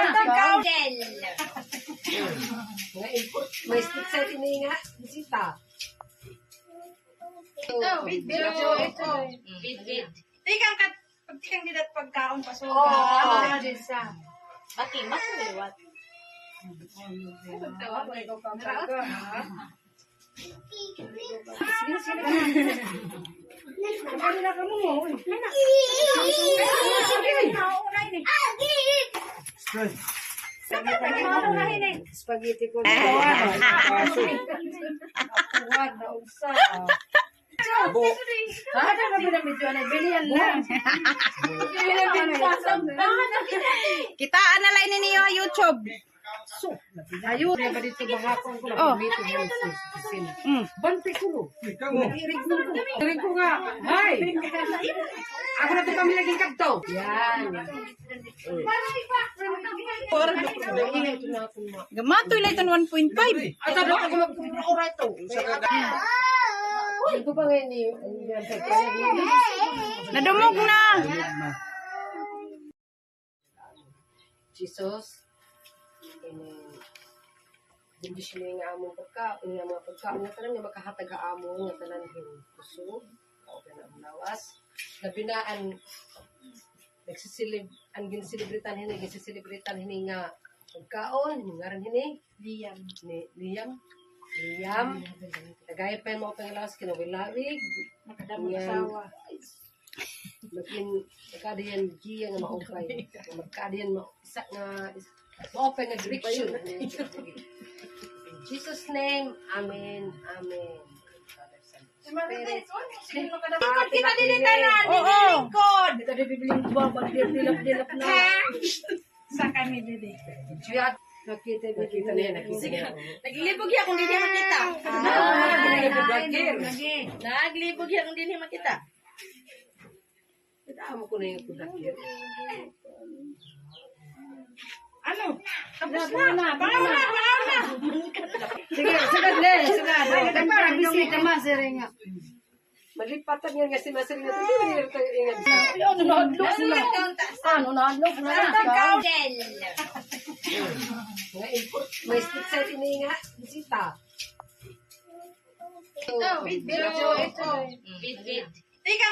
Nga import, may split side ini nga, bisita. Bit. Tikang kat pagtikang didat pagkaon paso. Oo. Ano na din sa. Bati, mas maliwat. Spaghetti ko. Ada na pinamidyo na, bilihan lang. Kitaan na lang niyo YouTube. Ayun, ba dito bahakon ko Oh. lang meeting yan sa opisina. Mm. Bantay ko no. Irig ko nga. Hay! Ako na ito kami laging kadto. Yan. Ingay ito na ako ma. Gamatoy lang ito 1.5. Ay, tado ako mag-ura ito. Hindi ko pa ngayon ni Nadumog na. Jesus. Bendisyon mo nga among pagkaon, nga mga pagkaon nga tanan nga makahatag ka amo nga tanan hin kusog, o na lawas. Nabinaan nagsisilib ang ginsilibritan hini nga pagkaon, ngaran hini Liam. Nagaya pa yung mga pangilawas kinawilawig. Makadamang asawa. Magkadiyan giya nga maupay. Magkadiyan isa nga maupay nga direction. In Jesus' name, Amen. Amen. Ikot kita din tanan. Oo. Ikot. Kita di bibiling babag dilap-dilap na. Sa kami dede. Juyat, nakita niya, nakita niya. Naglibog ya kung di niya makita. Naglibog ya kung di niya makita. Amo ko na yung kudakir. Ano? Tapos na. Pangaw na. Sige, sagad le, sagad. Nagparang bisita ma, sir nga. Malipatan nga si Masering na hindi mo nila ingat. Ano na-adlok sila? Ano na-adlok na? Mga import, may stick sa ini nga, bisita. Ito. Tika